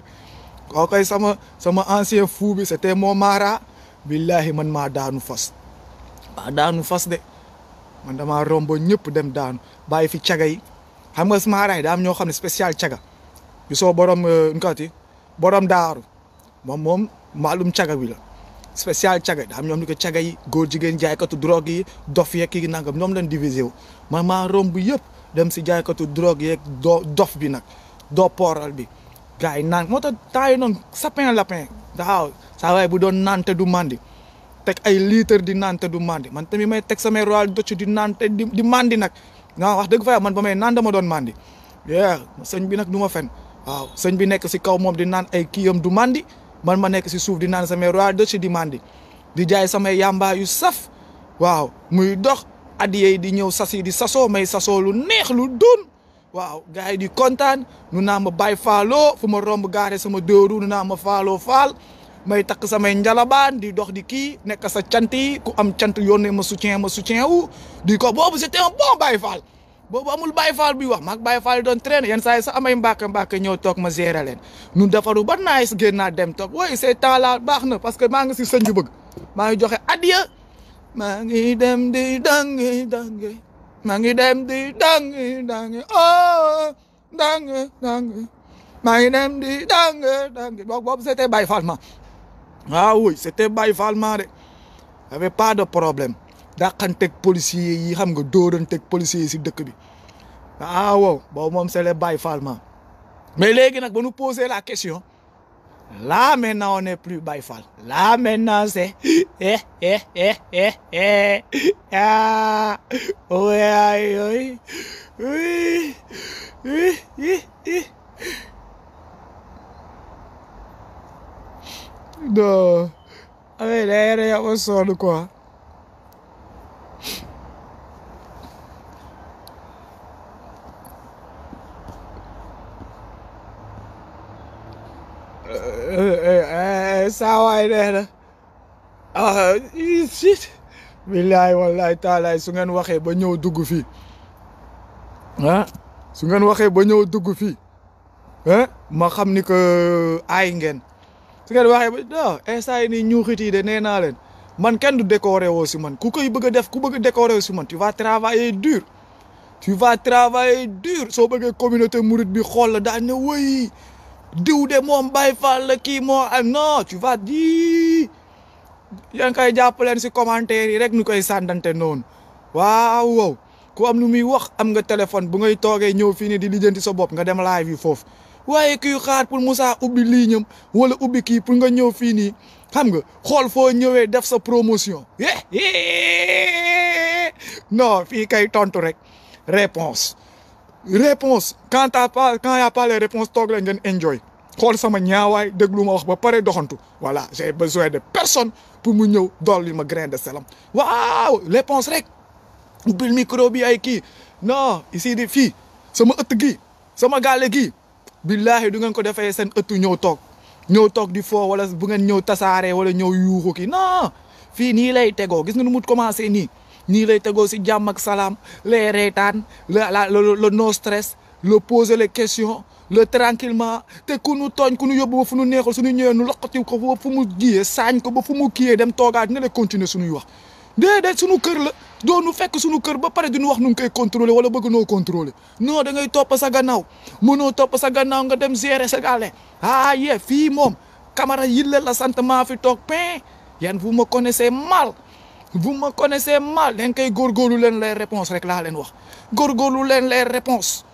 kookoy sama ancien fou bi c'était mon mara billahi man maa daanu fas de man damaa rombo ñëpp dem daanu bàyyi fi caga yi xam nga mara yi daa am ñoo xam ne spécial caga bi soo borom borom daaru moom maalum caga bi la spécial caga daa am ñoom ni ko caga yi góor jigéen jaaykatu drogue yi dof yeeg kii nangam ñoom leen divisé wu man maa romb yëpp dem si jaaykatu drogue yeeg dof bi nag doo pooral bi gars yi naan moo tax temps yi noonu sapin lapin waaw saa waay bu doon naan te du mandi teg ay litre di naan te du mandi man tamit may teg samay royal docc di naan te di mandi nag non wax dëgg fa man ba may naan dama doon mandi sëñ bi nag du ma fen waaw sëñ bi nekk si kaw moom di naan ay kiyam du mandi man ma nekk si suuf di naan samay royal docc di mandi di jaay samay yamba yu saf waaw muy dox addiye di ñëw sasi di sasoo may sasoo lu neex lu dun waaw gars yi di kontaan nu naa ma bàyyi faaloo fu ma romb gaare sama dóoru nu naa ma faaloo faal may takk samay njalabaan di dox di kii nekk sa cant yi ku am cant yónnee ma soutien wu di ko boobu c'était un bon Baye Fall boobu amul Baye Fall bi wax maag Baye Fall doon traîner yenn saa yi sax amay mbàkk ñëw toog ma gérer leen nu defaru ba nice génn naa dem toog oui c'est temps là baax na parce que maa ngi si sëñ bi bëgg maa ngi joxe adiya maa ngi dem di dangi maa ngi dem di dangi oh dangi maa ngi dem di dangi boobu c'était Baye Fall ma ah oui c'était Baye Fall ma de avait pas de problème dàqanteeg policiers yi xam nga dóoranteeg policiers yi si dëkk bi ah wow boobu moom c'est le Baye Fall ma mais léegi nag ba nu poser la question là maintenant on n'est plus Baye Fall là maintenant c'est ah oui oui oui non avec les ya ma sonn quoi saa waay nee na ah shit billaay wallaay taalaay su ngeen waxee ba ñëw dugg fii ah su ngeen waxee ba ñëw dugg fii ah ma xam ni que aay ngeen su ngeen waxee ba non instant yi nii ñuuxit yi de nee naa leen man kenn du décorer woo si man ku koy bëgg a def ku bëgg a décorer si man tu vas travailler dur soo bëggee communauté mouride bi xool la daan ne wëy diw de moom Baye Fall la kii moo am non tu vas di yaa ngi koy jàpp leen si commentaire yi rek nu koy sàndante noonu waaw wow ku am lu muy wax am nga téléphone bu ngay toogee ñëw fii nii di lijjanti sa bopp nga dem live yi foofu waaye kuy xaar pour Moussa ubbi liiñam wala ubbi kii pour nga ñëw fii nii xam nga xool foo ñëwee def sa promotion non fii kay tontu rek réponse quand y a pas les réponses toog leen ngeen enjoy xool sama ñaawaay déglu ma wax ba pare doxantu voilà j'ai besoin de personne pour mu ñëw dolli ma grain de salam waaw réponse rek ubbil micro bi ay kii non ici di fii sama ëtt gi sama gaale gi billahi du ngeen ko defee seen ëttu ñëw toog di foo wala bu ngeen ñëw tasaare wala ñëw yuuxu kii non fii nii lay tegoo gis nga nu mu commencé nii lay tegoo si jàmm ak salaam les reetaan le no stress le poser les questions le tranquillement te ku nu tooñ ku nu yóbbu ba fu nu neexul suñu ñëwee nu loqati ko ba fu mu jiyee saañ ko ba fu mu kiyee dem toogaat nga lay continuer suñuy wax déedéet suñu kër la doonu fekk suñu kër ba pare duñu wax nu ngi koy contrôler wala bëgg noo contrôler non da ngay topp sa gannaaw mënoo topp sa gannaaw nga dem gérer sa gàlle ah yee fii moom Camara Yille la sant maa fi toog pain yan vous me connaissez mal dañ koy góorgóorlu leen les réponses rek laa leen wax góorgóorlu leen les réponses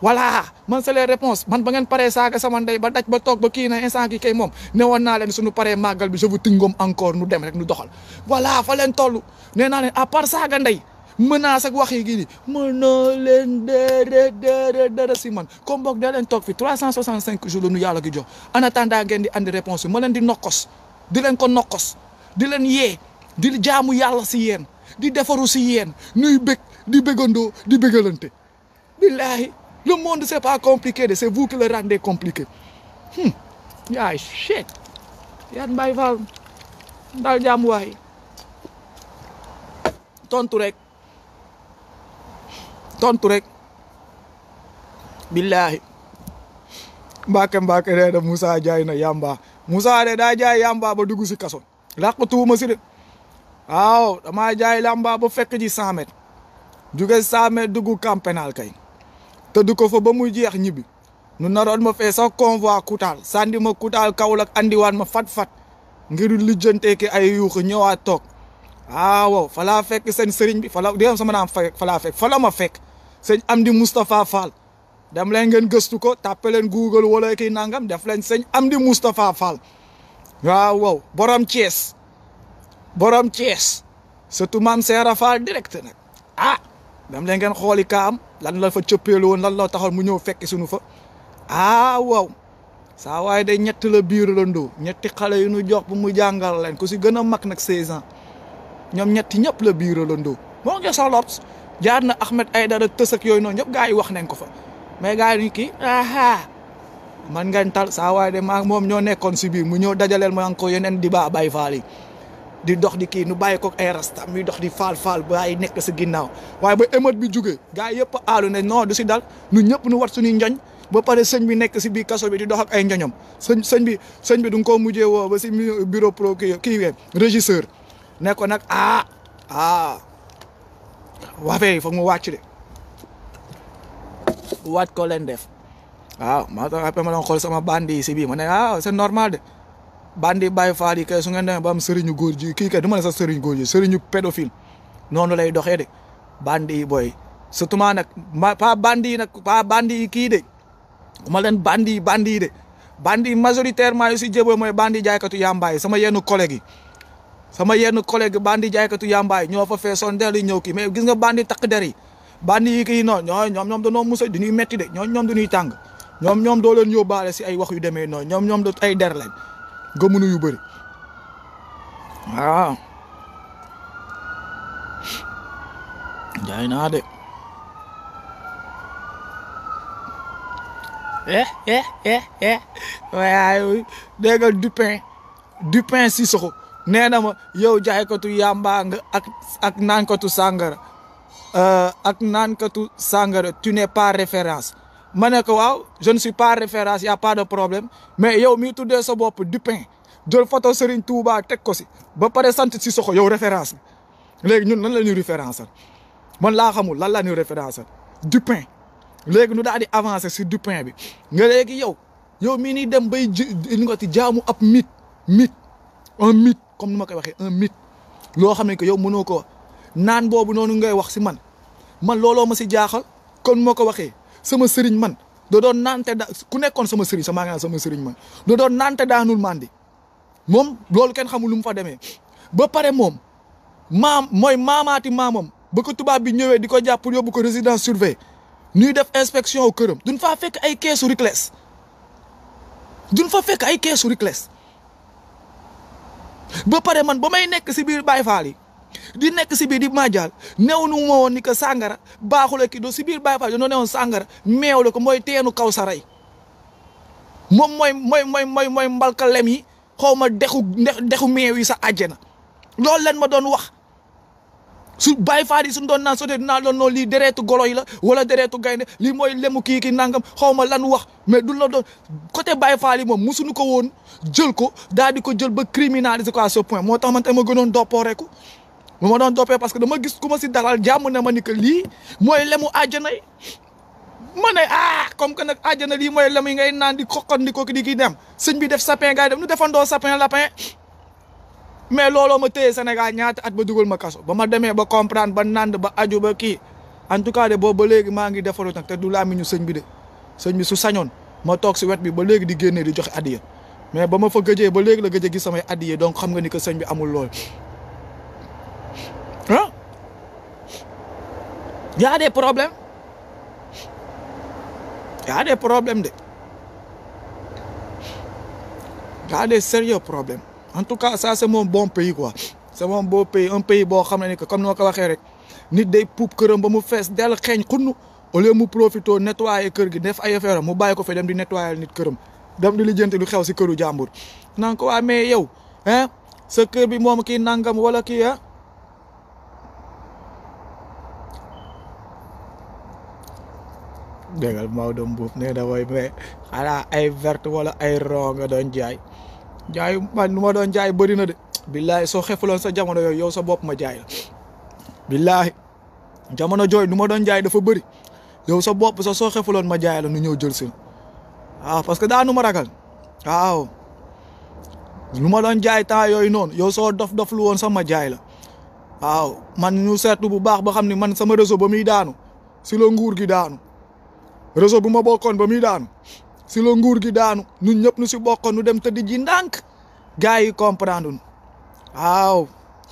voilà man c'est les réponses man ba ngeen paree saaga sama ndey ba daj ba toog ba kii na instant gi kay moom ne woon naa leen suñu paree màggal bi je vous tingom encore nu dem rek nu doxal voilà fa leen toll nee naa leen à part saaga ndey menace ak wax yi gii di mënoo leen dara si man comme boog da leen toog fi 365 jours la nu yàlla gi jox en attendant ngeen di andi réponse yi ma leen di nokkos di leen ko nokkos di leen yee di jaamu yàlla si yéen di defaru si yéen nuy bég di bégandoo di bégalante billahi le monde c'est pas compliqué de c'est vous qui le rendez compliqué yaay shit yan Baye Fall daal jaamu waay tontu rek billahi Mbacke nee na Moussa jaay na yamba Moussa de daa jaay yamba ba dugg si kaso làqatuuma si de waaw damaa jaay yamba ba fekk ji 100 mètres jóge 100 mètres dugg camp pénal kay te du ko fa ba muy jeex ñibbi nu naroon ma fee sax convoi Koutal sandi ma Koutal Kaolack andiwaan ma fat ngir lijjantee ki ay yuuxu ñëwaat toog waaw fa laa fekk seen sëriñ bi sama naam fa la ma fekk sëñ Amdi Moustapha Fall dem leen ngeen gëstu ko tàppe leen Google wala kii nangam def leen sëñ Amdi Moustapha Fall waaw borom Thiès surtout maam Seera Fall direct nag dem leen ngeen xooli kaam lan la fa cëppeelu woon lan la taxoon mu ñëw fekk suñu fa waaw saa waaye day ñett la biir la ndoo ñetti xale yu nu jox bu mu jàngal leen ku si gën a mag nag 16 ans ñoom ñetti ñëpp la biir la ndoo moo ngi solops jaar na Ahmed Aïdara tës ak yooyu noonu ñëpp gaa yi wax nañ ko fa mais gaa yi ni kii man ngeen tal saa waay de maa moom ñoo nekkoon si biir mu ñëw dajaleel ma ko yeneen di ba Baye Fall yi di dox di kii nu bàyyi ko ay rasta muy dox di faal ba ay nekk si ginnaaw waaye ba émeute bi jugee gars yi yëpp aalu ne non du si dal nu ñëpp nu wat suñuy njoñ ba pare sëñ bi nekk si biir kaso bi di dox ak ay njoñom sëñ bi du nga koo mujjee woo ba si bureau pro kii régisseur ne ko nag waafee foog mu wàcc de wàcc ko leen def waaw maa tax après ma doon xool sama bandi yi si biir ma ne c'est normal de bandi Baye Fall yi kay su ngeen demee ba am sëriñu góor ji kii kay du ma ne sax sëriñu góor ji sëriñu pédophile noonu lay doxee de bandi yi booy surtout nag pas bandi yi nag pas bandi yi kii de ma leen bandi yi de bandi yi majoritairement yu si jéboo mooy bandi jaaykatu yàmbaay sama yenn collègue bandi jaaykatu yàmbaay ñoo fa feesoon del yi ñëw kii mais gis nga bandi takk der yi bandi yi kii noonu ñoom dañoo musa du ñuy metti de ñoom du ñuy tàng ñoom doo leen yóbbaale si ay wax yu demee noonu ñoom do ay der lañ gëmunu yu bëri waaw jaay naa de waaye déggal Dupin Sissoko nee na ma yow jaaykatu yàmbaa nga ak naankatu sàngara tu n'es pas référence ma ne ko waaw je ne suis pas référence y a pas de problème mais yow mi tuddee sa bopp Dupin jël photo Serigne Touba teg ko si ba pare sant Sissoko yow référence bi léegi ñun lan la ñuy référence man laa xamul lan la ñuy référence Dupin léegi nu daal di avancer si Dupin bi nga léegi yow mii ni dem bay ngoti jaamu ab mythe un mythe comme ni ma koy waxee un mythe loo xam ne que yow mënoo ko naan boobu noonu ngay wax si man looloo ma si jaaxal kon moo ko waxee sama sëriñ man da doon naante ku nekkoon sama sëriñ sama nga sama sëriñ man da doon naante daanul mandi moom loolu kenn xamul lu mu fa demee ba pare moom mooy maamaati maamam ba ko tubaab bi ñëwee di ko jàpp pour yóbbu ko résidence surveillée ñuy def inspection au këram duñ faa fekk ay keesu Ricles ba pare man ba may nekk si biir Baye Fall yi di nekk si biir di maajaal néew nu ma woon ni que sàngara baaxule ki do si biir Baye Fall yi dañoo newoon sàngara meew la ko mooy teenu kaw saray moom mooy mbalka lem yi xaw ma dexu meew yi sa àjjana loolu leen ma doon wax su Baye Fall yi suñu doon naan sotee dinaa doon noonu lii dereetu golo yi la wala dereetu gaynde lii mooy lemu kii nangam xaw ma lan wax mais du la doon côté Baye Fall yi moom musuñu ko woon jël ko daal di ko jël ba criminaliser ko à ce point moo tax man tey ma gënoon doppooreeku ma doon doppee parce que dama gis ku ma si dalal jàmm ne ma ni que lii mooy lemu àjjana yi ma ne comme que nag àjjana lii mooy lemu yi ngay naan di xoqandi ko di kii dem sëñ bi def sapin gars yi dem nu defandoo sapin lapin mais looloo ma téye Sénégal ñaata at ba dugal ma kaso ba ma demee ba comprendre ba nand ba aju ba kii en tout cas de boobu ba léegi maa ngi defaru nag te du làmmiñu sëñ bi de sëñ bi su sañoon ma toog si wet bi ba léegi di génnee di joxe addiya mais ba ma fa gëjee ba léegi la gëj a gis samay addiya donc xam nga ni que sëñ bi amul lool y a des problèmes de y a des sérieux problèmes en tout cas ça c'est mon bon pays quoi c'est mon beau pays un pays boo xam ne ni que comme ni ma ko waxee rek nit day puub këram ba mu fees del xeeñ xunn au lieu mu profité nettoyer kër gi def ay affaire mu bàyyi ko fi dem di nettoyer nit këram dem di lijjanti lu xew si këru jàmbur naan ko waa mais yow sa kër bi moom kii nangam wala kii déggal Maodo Mbuub nee na way mais xanaa ay verte wala ay ron nga doon jaay man lu ma doon jaay bëri na de billaahi soo xefuloon sa jamono yooyu yow sa bopp ma jaay la billaahi jamono jooy lu ma doon jaay dafa bëri yow sa bopp sa soo xefuloon ma jaay la nu ñëw jël si waaw parce que daanu ma ragal waaw lu ma doon jaay temps yooyu noonu yow soo dof lu woon sax ma jaay la waaw man ñu seetlu bu baax ba xam ni man sama réseau ba muy daanu si la nguur gi daanu réseau bu ma bokkoon ba muy daanu si la nguur gi daanu ñun ñëpp nu si bokkoon nu dem tëdd ji ndànk gars yi comprendre waaw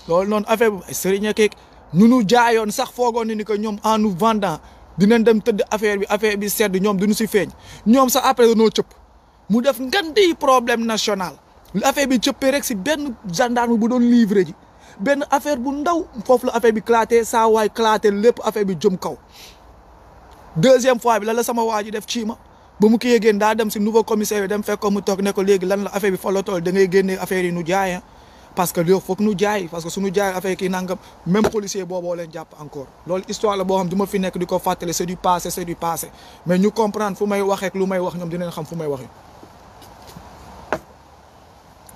loolu noonu affaire bi sëriñ keek ñu jaayoon sax foogoon ni que ñoom en nous vendant dinañ dem tëdd affaire bi sedd ñoom duñu si feeñ ñoom sax après danoo cëpp mu def ngandi problème national affaire bi cëppee rek si benn gendarme bu doon livré ji benn affaire bu ndaw foofu la affaire bi claté saa waay claté lépp affaire bi jëm kaw deuxième fois bi la sama waa ji def ci ma ba mu kii génn daa dem si nouveau commissaire bi dem fekk ko mu toog ne ko léegi lan la affaire bi fa la toll da ngay génne affaire yi nu jaay parce que loolu foog nu jaay parce que suñu jaay affaire kii nangam même policier booboo leen jàpp encore loolu histoire la boo xam du ma fi nekk di ko fàttali c'est du passé mais ñu comprendre fu may waxee ak lu may wax ñoom dinañ xam fu may waxee.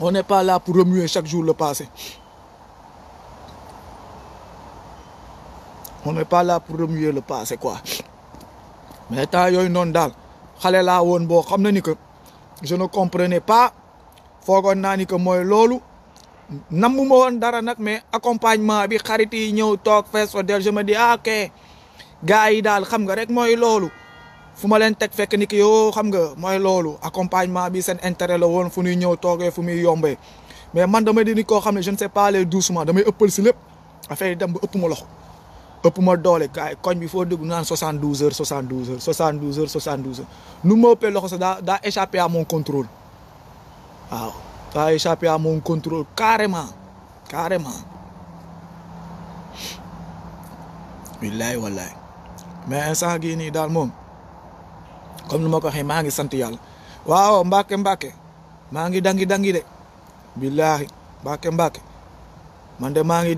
On n'est pas là pour remuer chaque jour le passé. On n'est pas là pour remuer le passé quoi. Mais temps yooyu noonu daal xale laa woon boo xam na ni que je ne comprenais pas foogoon naa ni que mooy loolu nammu ma woon dara nag mais accompagnement bi xarit yi ñëw toog fees fa del je me dis ok gars yi daal xam nga rek mooy loolu fu ma leen teg fekk ni que yow xam nga mooy loolu accompagnement bi seen intérêt la woon fu ñuy ñëw toogee fu muy yombee mais man damay di ni koo xam ne je ne sais pas aller doucement damay ëppal si lépp affaire yi dem ba ëpp ma loxo ëpp ma doole gars yi koñ bi foo dégg naan 72 heures 72 heures 72 heures 72 heures nu ma ëppee loxo sax daa échappé à mon contrôle waaw daa échappé à mon contrôle carrément billaay wallaay mais instant gii nii daal moom comme ni ma ko waxee maa ngi sant yàlla waaw mbàkke maa ngi dangi de billaahi mbàkke man de maa ngi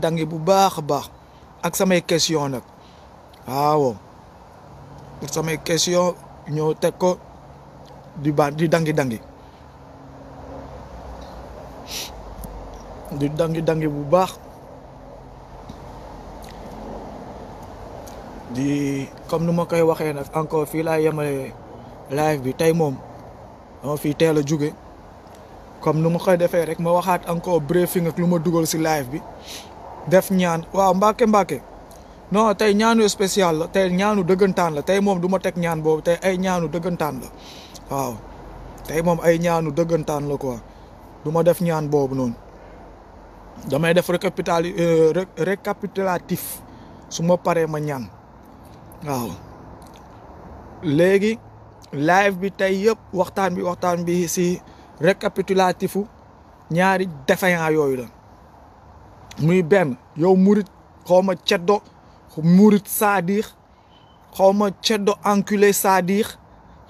dangi bu baax a baax ak samay question nag waaw ak samay question ñëw teg ko di dangi bu baax di comme nu ma koy waxee nag encore fii laa yemale live bi tey moom dama fii teel a jóge comme nu ma koy defee rek ma waxaat encore briefing ak lu ma dugal si live bi def ñaan waaw mbàkke non tey ñaanu spécial la tey ñaanu dëggantaan la tey moom du ma teg ñaan boobu tey ay ñaanu dëggantaan la waaw tey moom ay ñaanu dëggantaan la quoi du ma def ñaan boobu noonu damay def récapitulatif su ma paree ma ñaan waaw léegi live bi tey yëpp waxtaan bi si récapitulatifu ñaari défaillant yooyu la muy benn yow murit xaw ma ceddo murit saadix xaw ma ceddo enculé saadix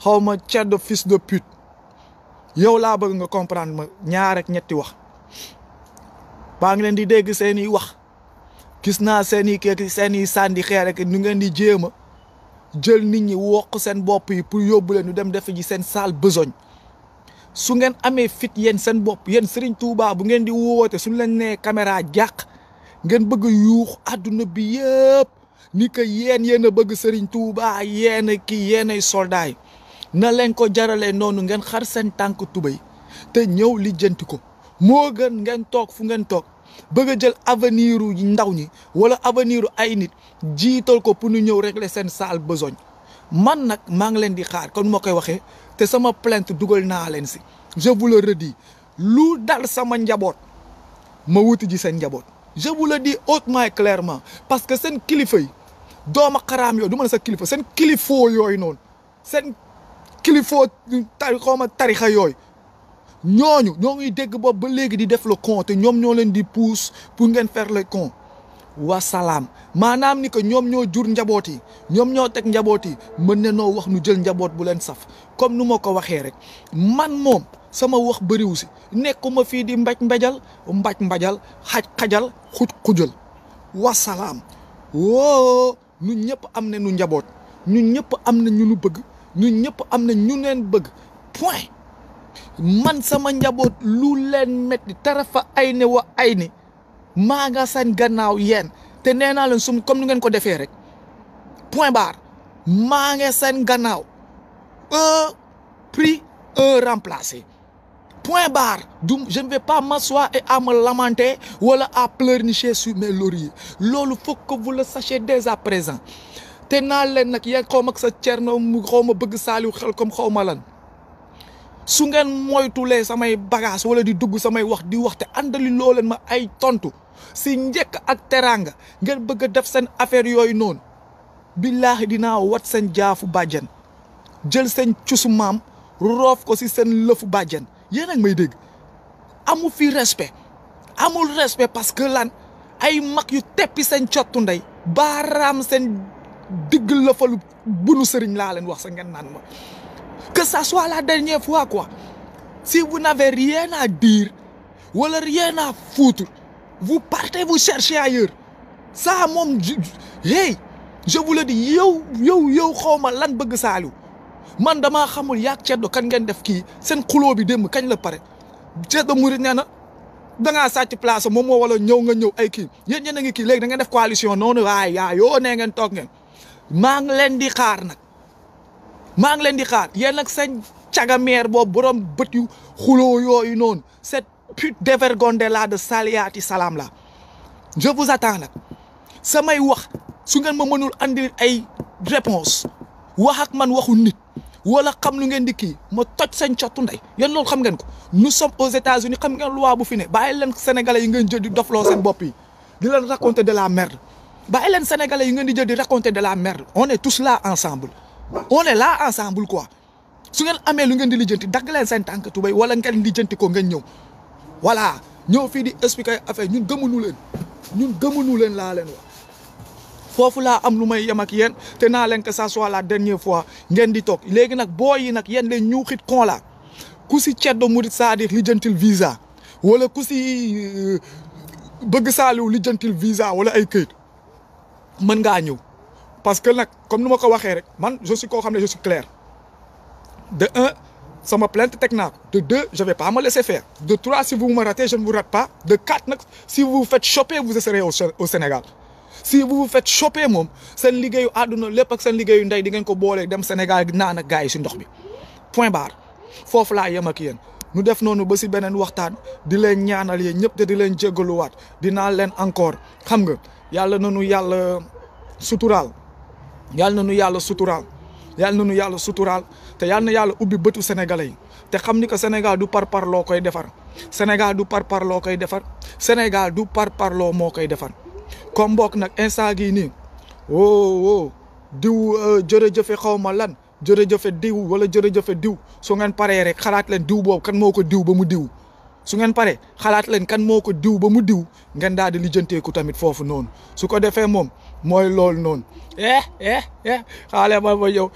xaw ma ceddo fils de pute yow laa bëgg nga comprendre ma ñaar ak ñetti wax baa ngi leen di dégg seeni wax gis naa seeni sànni xeer ak nu ngeen di jéem a jël nit ñi wokk seen bopp yi pour yóbbu leen ñu dem def ji seen sale besogne su ngeen amee fit yéen seen bopp yéen Serigne Touba bu ngeen di woote suñu leen nee caméra jàq ngeen bëgg yuux àdduna bi yëpp ni que yéen a bëgg Serigne Touba yéen a kii yéenay soldat yi na leen ko jaralee noonu ngeen xar seen tànk tubéy te ñëw lijjanti ko moo gën ngeen toog fu ngeen toog bëgg a jël avenir u ndaw ñi wala avenir u ay nit jiital ko pour ñu ñëw régler seen sale besogne man nag maa ngi leen di xaar kon moo koy waxee te sama plainte dugal naa leen si je vous le redis lu dal sama njaboot ma wuti ji seen njaboot je vous le dis hautement et clairement parce que seen kilifa yi dooma xaraam yooyu du ma ne sa kilifa seen kilifoo yooyu noonu seen kilifoo tarixa yooyu ñooñu ñoo ngi dégg boobu ba léegi di def le con te ñoom ñoo leen di pousse pour ngeen faire le con wasalaam maanaam ni que ñoom ñoo jur njaboot yi ñoom ñoo teg njaboot yi mën na noo wax nu jël njaboot bu leen saf comme nu ma ko waxee rek man moom sama wax bëriwu si nekkuma fii di mbajal xajal xujal wasalaam woo ñun ñëpp am na nu njaboot ñun ñëpp am na ñu nu bëgg ñun ñëpp am na ñu leen bëgg point man sama njaboot lu leen metti tarafa ay ne wa ay ni maa nga seen gannaaw yéen te nee naa leen sum comme ni ngeen ko defee rek point barre maa nga seen gannaaw un pris un remplacé point barre je ne vais pas m'asseoir et à me lamenter wala à pleurnicher sur mes lauriers loolu faut que vous le sachiez dès à présent te naa leen nag yéen xaw ma ak sa cerno mu xaw ma bëgg saaliw xel comme xaw ma lan su ngeen moytulee samay bagage wala di dugg samay wax di wax te àndali loo leen ma ay tontu si njëkk ak teraanga ngeen bëgg a def seen affaire yooyu noonu billaahi dinaa wat seen jaafu bàjjen jël seen cusu maam roof ko si seen lëfu bàjjen yéen a ngi may dégg amu fi respect amul respect parce que lan ay mag yu teppi seen cottu ndey baaraam seen diggal la fa lu bunu sëriñ laa leen wax sa ngeen naan ma que ça soit la dernière fois quoi si vous n'avez rien à dire wala rien à foutre vous partez vous cherchez ailleurs ça moom hey je vous le dis yow xaw ma lan bëgg Saliou man damaa xamul yaag Ceddo kan ngeen def kii seen xuloo bi démb kañ la pare Ceddo Murit nee na dangaa sàcc place moom moo wala ñëw nga ñëw ay kii yéen ñeen a ngi kii léegi da ngeen def coalition noonu waaye yoo nee ngeen toog ngeen maa ngi leen di xaar nag maa ngi leen di xaar yéen nag seen cagameer boobu borom bët yu xuloo yooyu noonu cette pute dévergondée là de Saliati Salam là je vous attends nag samay wax su ngeen ma mënul andil ay réponse wax ak man waxu nit wala xam lu ngeen di kii ma toj seen cottu ndey yéen loolu xam ngeen ko nous sommes aux États-Unis xam ngeen loi bu fi ne bàyyi leen sénégalais yi ngeen jël di dofloo seen bopp yi di leen raconter de la merde bàyyi leen sénégalais yi ngeen di jël di raconter de la merde on est tous là ensemble on est là ensemble quoi su ngeen amee lu ngeen di lijjanti dagg leen seen tànk tubéy wala ngeen lijjanti ko ngeen ñëw voilà ñëw fii di expliquer affaire ñun gëmuñu leen laa leen wax foofu laa am lu may yem ak yéen te naa leen que ça soit la dernière fois ngeen di toog léegi nag boo yi nag yéen leen ñu xit kon la ku si Ceddo Murit c'est-à-dire lijjantil visa wala ku si bëgg Saliou lijjantil visa wala ay këyit mën ngaa ñëw parce que nag comme nu ma ko waxee rek man je suis koo xam ne je suis clair de un sama plainte teg naa ko de deux je vais pas me laisser faire de trois si vous me ratez je ne vous rate pas de quatre nag si vous vous faites choper vous serez au Sénégal si vous vous faites choper moom seen liggéeyu àdduna lépp ak seen liggéeyu ndey di ngeen ko boolee dem Sénégal naan ak gars yi si ndox bi point barre foofu laa yem ak yéen nu def noonu ba si beneen waxtaan di leen ñaanal yéen ñëpp te di leen jéggaluwaat dinaa leen encore xam nga yàlla na nu yàlla suturaal yàlla na nu yàlla suturaal yàlla na nu yàlla suturaal te yàlla na yàlla ubbi bëtu sénégalais yi te xam ni que Sénégal du par loo koy defar Sénégal du par loo koy defar Sénégal du par loo moo koy defar comme mbokk nag instant gii nii diw jërëjëfe xaw ma lan jërëjëfe diw wala jërëjëfe diw su ngeen paree rek xalaat leen diw boobu kan moo ko diw ba mu diw su ngeen paree xalaat leen kan moo ko diw ba mu diw ngeen daal di lijjanteeku tamit foofu noonu su ko defee moom mooy loolu noonu xaale ma ba yow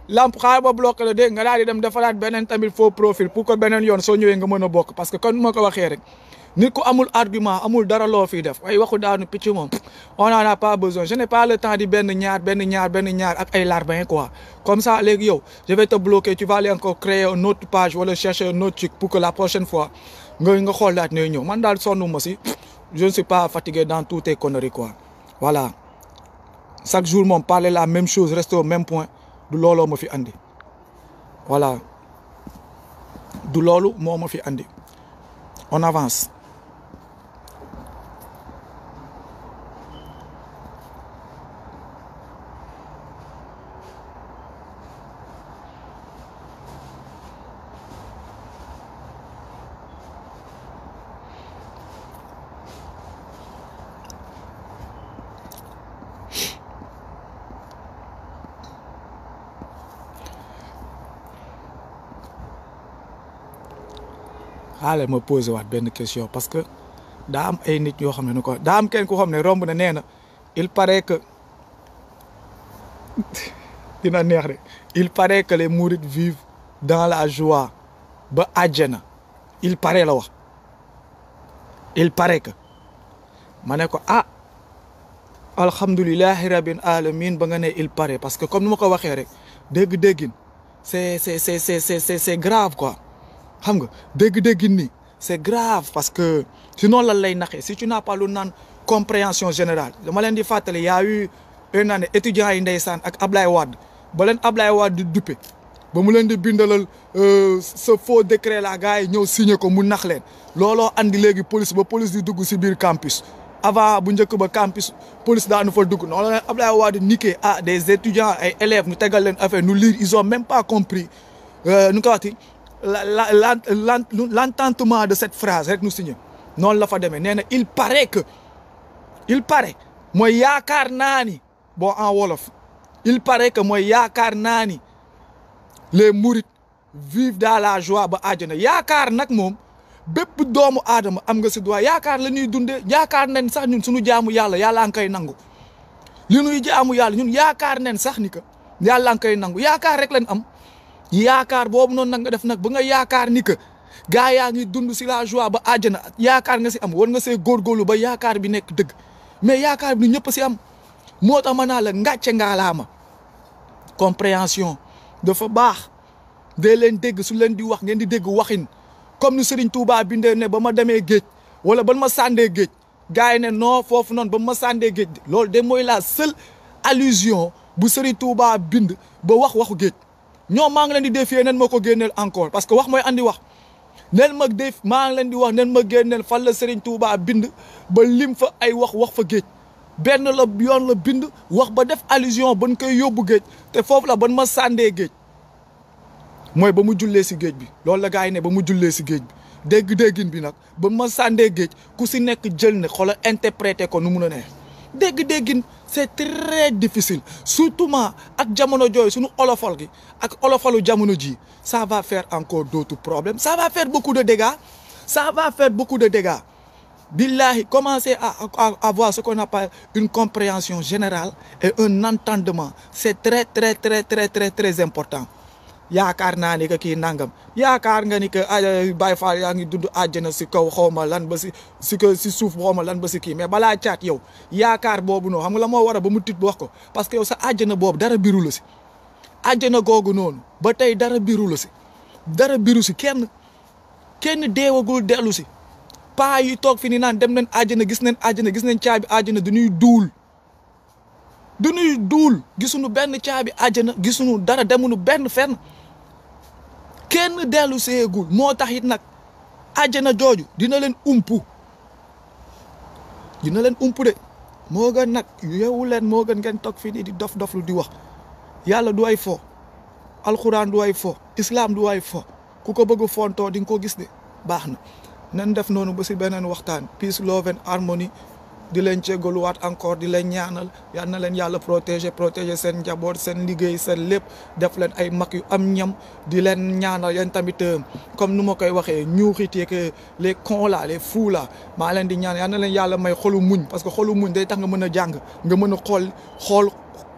lamp xaale ma bloqué la dégg nga daal di dem defaraat beneen tamit faux profil pour que beneen yoon soo ñëwee nga mën a bokk parce que kon ma ko waxee rek nit ku amul argument amul dara loo fiy def ay waxu daanu picc moom on en a pas besoin je n'ai pas le temps di benn ñaar ak ay larbin quoi comme ça léegi yow je vais te bloquer tu vas aller encore créer une autre page wala chercher un autre truc pour que la prochaine fois nga xool daat ne ñëw man daal sonnu ma si je ne suis pas fatigué dans toutes tes conneries quoi voilà chaque jour moom parler la même chose rester au même point du looloo ma fi andi voilà du loolu moo ma fi andi on avance. xaale ma posé waat benn question parce que daa am ay nit yoo xam ne ko daa am kenn ku xam ne romb na nee na il paraît que dina neex rek il paraît que les mourides vivent dans la joie ba àjjana il paraît la wax il paraît que ma ne ko ah alhamdulilahi rabbil alamin ba nga ne il paraît parce que comme ni ma ko waxee rek dégg-déggin c'est grave quoi xam nga dégg-déggin ni c'est grave parce que sinon lan lay naxee si tu n'as pas lu naan compréhension générale dama leen di fàttali y a eu une année étudiants yi ndeysaan ak Ablaye Wade ba leen Ablaye Wade di duppe ba mu leen di bindalal ce faux décret la gars yi ñëw signé ko mu nax leen looloo andi léegi police ba police di dugg si biir campus avant bu njëkk ba campus police daanu fa dugg noonu la leen Ablaye Wade niqué des étudiants ay élèves ñu tegal leen affaire nu lire ils ont même pas compris nu ko waxti l'entendement de cette phrase rek nu signé noonu la fa demee nee na il paraît mooy yaakaar naa ni bon en wolof il paraît que mooy yaakaar naa ni les mourides vivent dans la joie ba àjjana yaakaar nag moom bépp doomu aadama am nga si droit yaakaar la ñuy dundee yaakaar nañ sax ñun suñu jaamu yàlla ngi koy nangu li nuy jaamu yàlla ñun yaakaar nen sax ni que yàlla nga koy nangu yaakaar rek lañ am yaakaar boobu noonu nag nga def nag ba nga yaakaar ni que gaa yaa ngi dund si la joie ba àjjana yaakaar nga si am war nga see góorgóorlu ba yaakaar bi nekk dëgg mais yaakaar bi ñëpp si am moo tax ma naa la ngàcce ngaalaama compréhension dafa baax dee leen dégg su leen di wax ngeen di dégg waxin comme ni Serigne Touba bindee ne ba ma demee géej wala ba ma sàndee géej gars yi ne non foofu noonu ba ma sàndee géej loolu de mooy la seule allusion bu Serigne Touba bind ba waxu géej ñoom maa ngi leen di défier nen ma ko génneel encore parce que wax mooy andi wax nen ma def maa ngi leen di wax nen ma génneel fan la Serigne Touba bind ba lim fa ay wax fa géej benn la yoon la bind wax ba def allusion ban koy yóbbu géej te foofu la ban ma sàndee géej mooy ba mu jullee si géej bi loolu la gars yi ne ba mu jullee si géej bi dégg-déggin bi nag ba ma sàndee géej ku si nekk jël ne xoolal interpréter ko nu mun a ne dégg-déggin c'est très difficile surtout ak jamono jooy suñu olofal gi ak olofalu jamono ji ça va faire encore d'autres problèmes ça va faire beaucoup de dégâts billahi commencer à avoir ce qu'on appelle une compréhension générale et un entendement c'est très très très très très très important yaakaar naa ni que kii nangam yaakaar nga ni que Baye Fall yaa ngi dund àjjana si kaw xawma lan ba si suuf xawma lan ba si kii mais balaa caat yow yaakaar boobu noonu xam nga la moo war a ba mu tit bu wax ko parce que yow sa àjjana boobu dara biru la si àjjana googu noonu ba tey dara biru la si dara biru si kenn deewagul dellu si paa yi toog fi ni naan dem nañ àjjana gis nañ caabi àjjana du ñuy duul gisuñu benn caabi àjjana gisuñu dara demuñu benn fenn kenn dellu seegul moo tax it nag àjjana jooju dina leen umpu de moo gën nag yeewu leen moo gën ngeen toog fii nii di dof-doflu di wax yàlla du ay fo alxuraan du ay fo islam du ay fo ku ko bëgg fontoo di nga ko gis de baax na nan def noonu ba si beneen waxtaan peace love and harmony di leen jégaluwaat encore di leen ñaanal yal na leen yàlla protéger seen njaboot seen liggéey seen lépp def leen ay mag yu am ñam di leen ñaanal yéen tamit comme nu ma koy waxee ñuuxitee que les cons là les fous là maa leen di ñaan yal na leen yàlla may xolu muñ parce que xolu muñ day tax nga mën a jàng nga mën a xool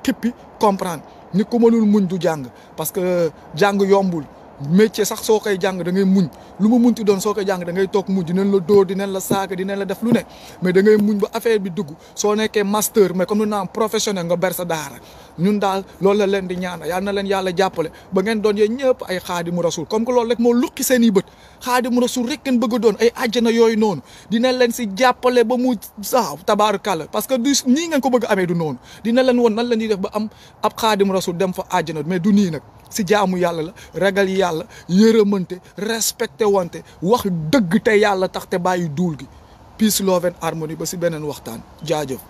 kippi comprendre ni ku mënul muñ du jàng parce que jàng yombul métier sax soo koy jàng da ngay muñ lu mu munti doon soo koy jàng da ngay toog muñ dinañ la dóor dinañ la saaga dinañ la def lu ne mais da ngay muñ ba affaire bi dugg soo nekkee master mais comme nu naan professionnel nga ber sa daara ñun daal loolu la leen di ñaana yal na leen yàlla jàppale ba ngeen doon yéen ñëpp ay xaadimu rasul comme que loolu rek moo lukki seen i bët xaadimu rasul rek ngeen bëgg a doon ay àjjana yooyu noonu dina leen si jàppale ba mu saaw tabaarakàlla parce que du nii ngeen ko bëgg a amee du noonu dina leen woon nan la ñuy def ba am ab xaadimu rasul dem fa àjjana mais du nii nag si jaamu yàlla la ragal yàlla yërëmante respecté wante wax dëgg te yàlla tax te bàyyi duul gi peace love and harmony ba si beneen waxtaan jaajëf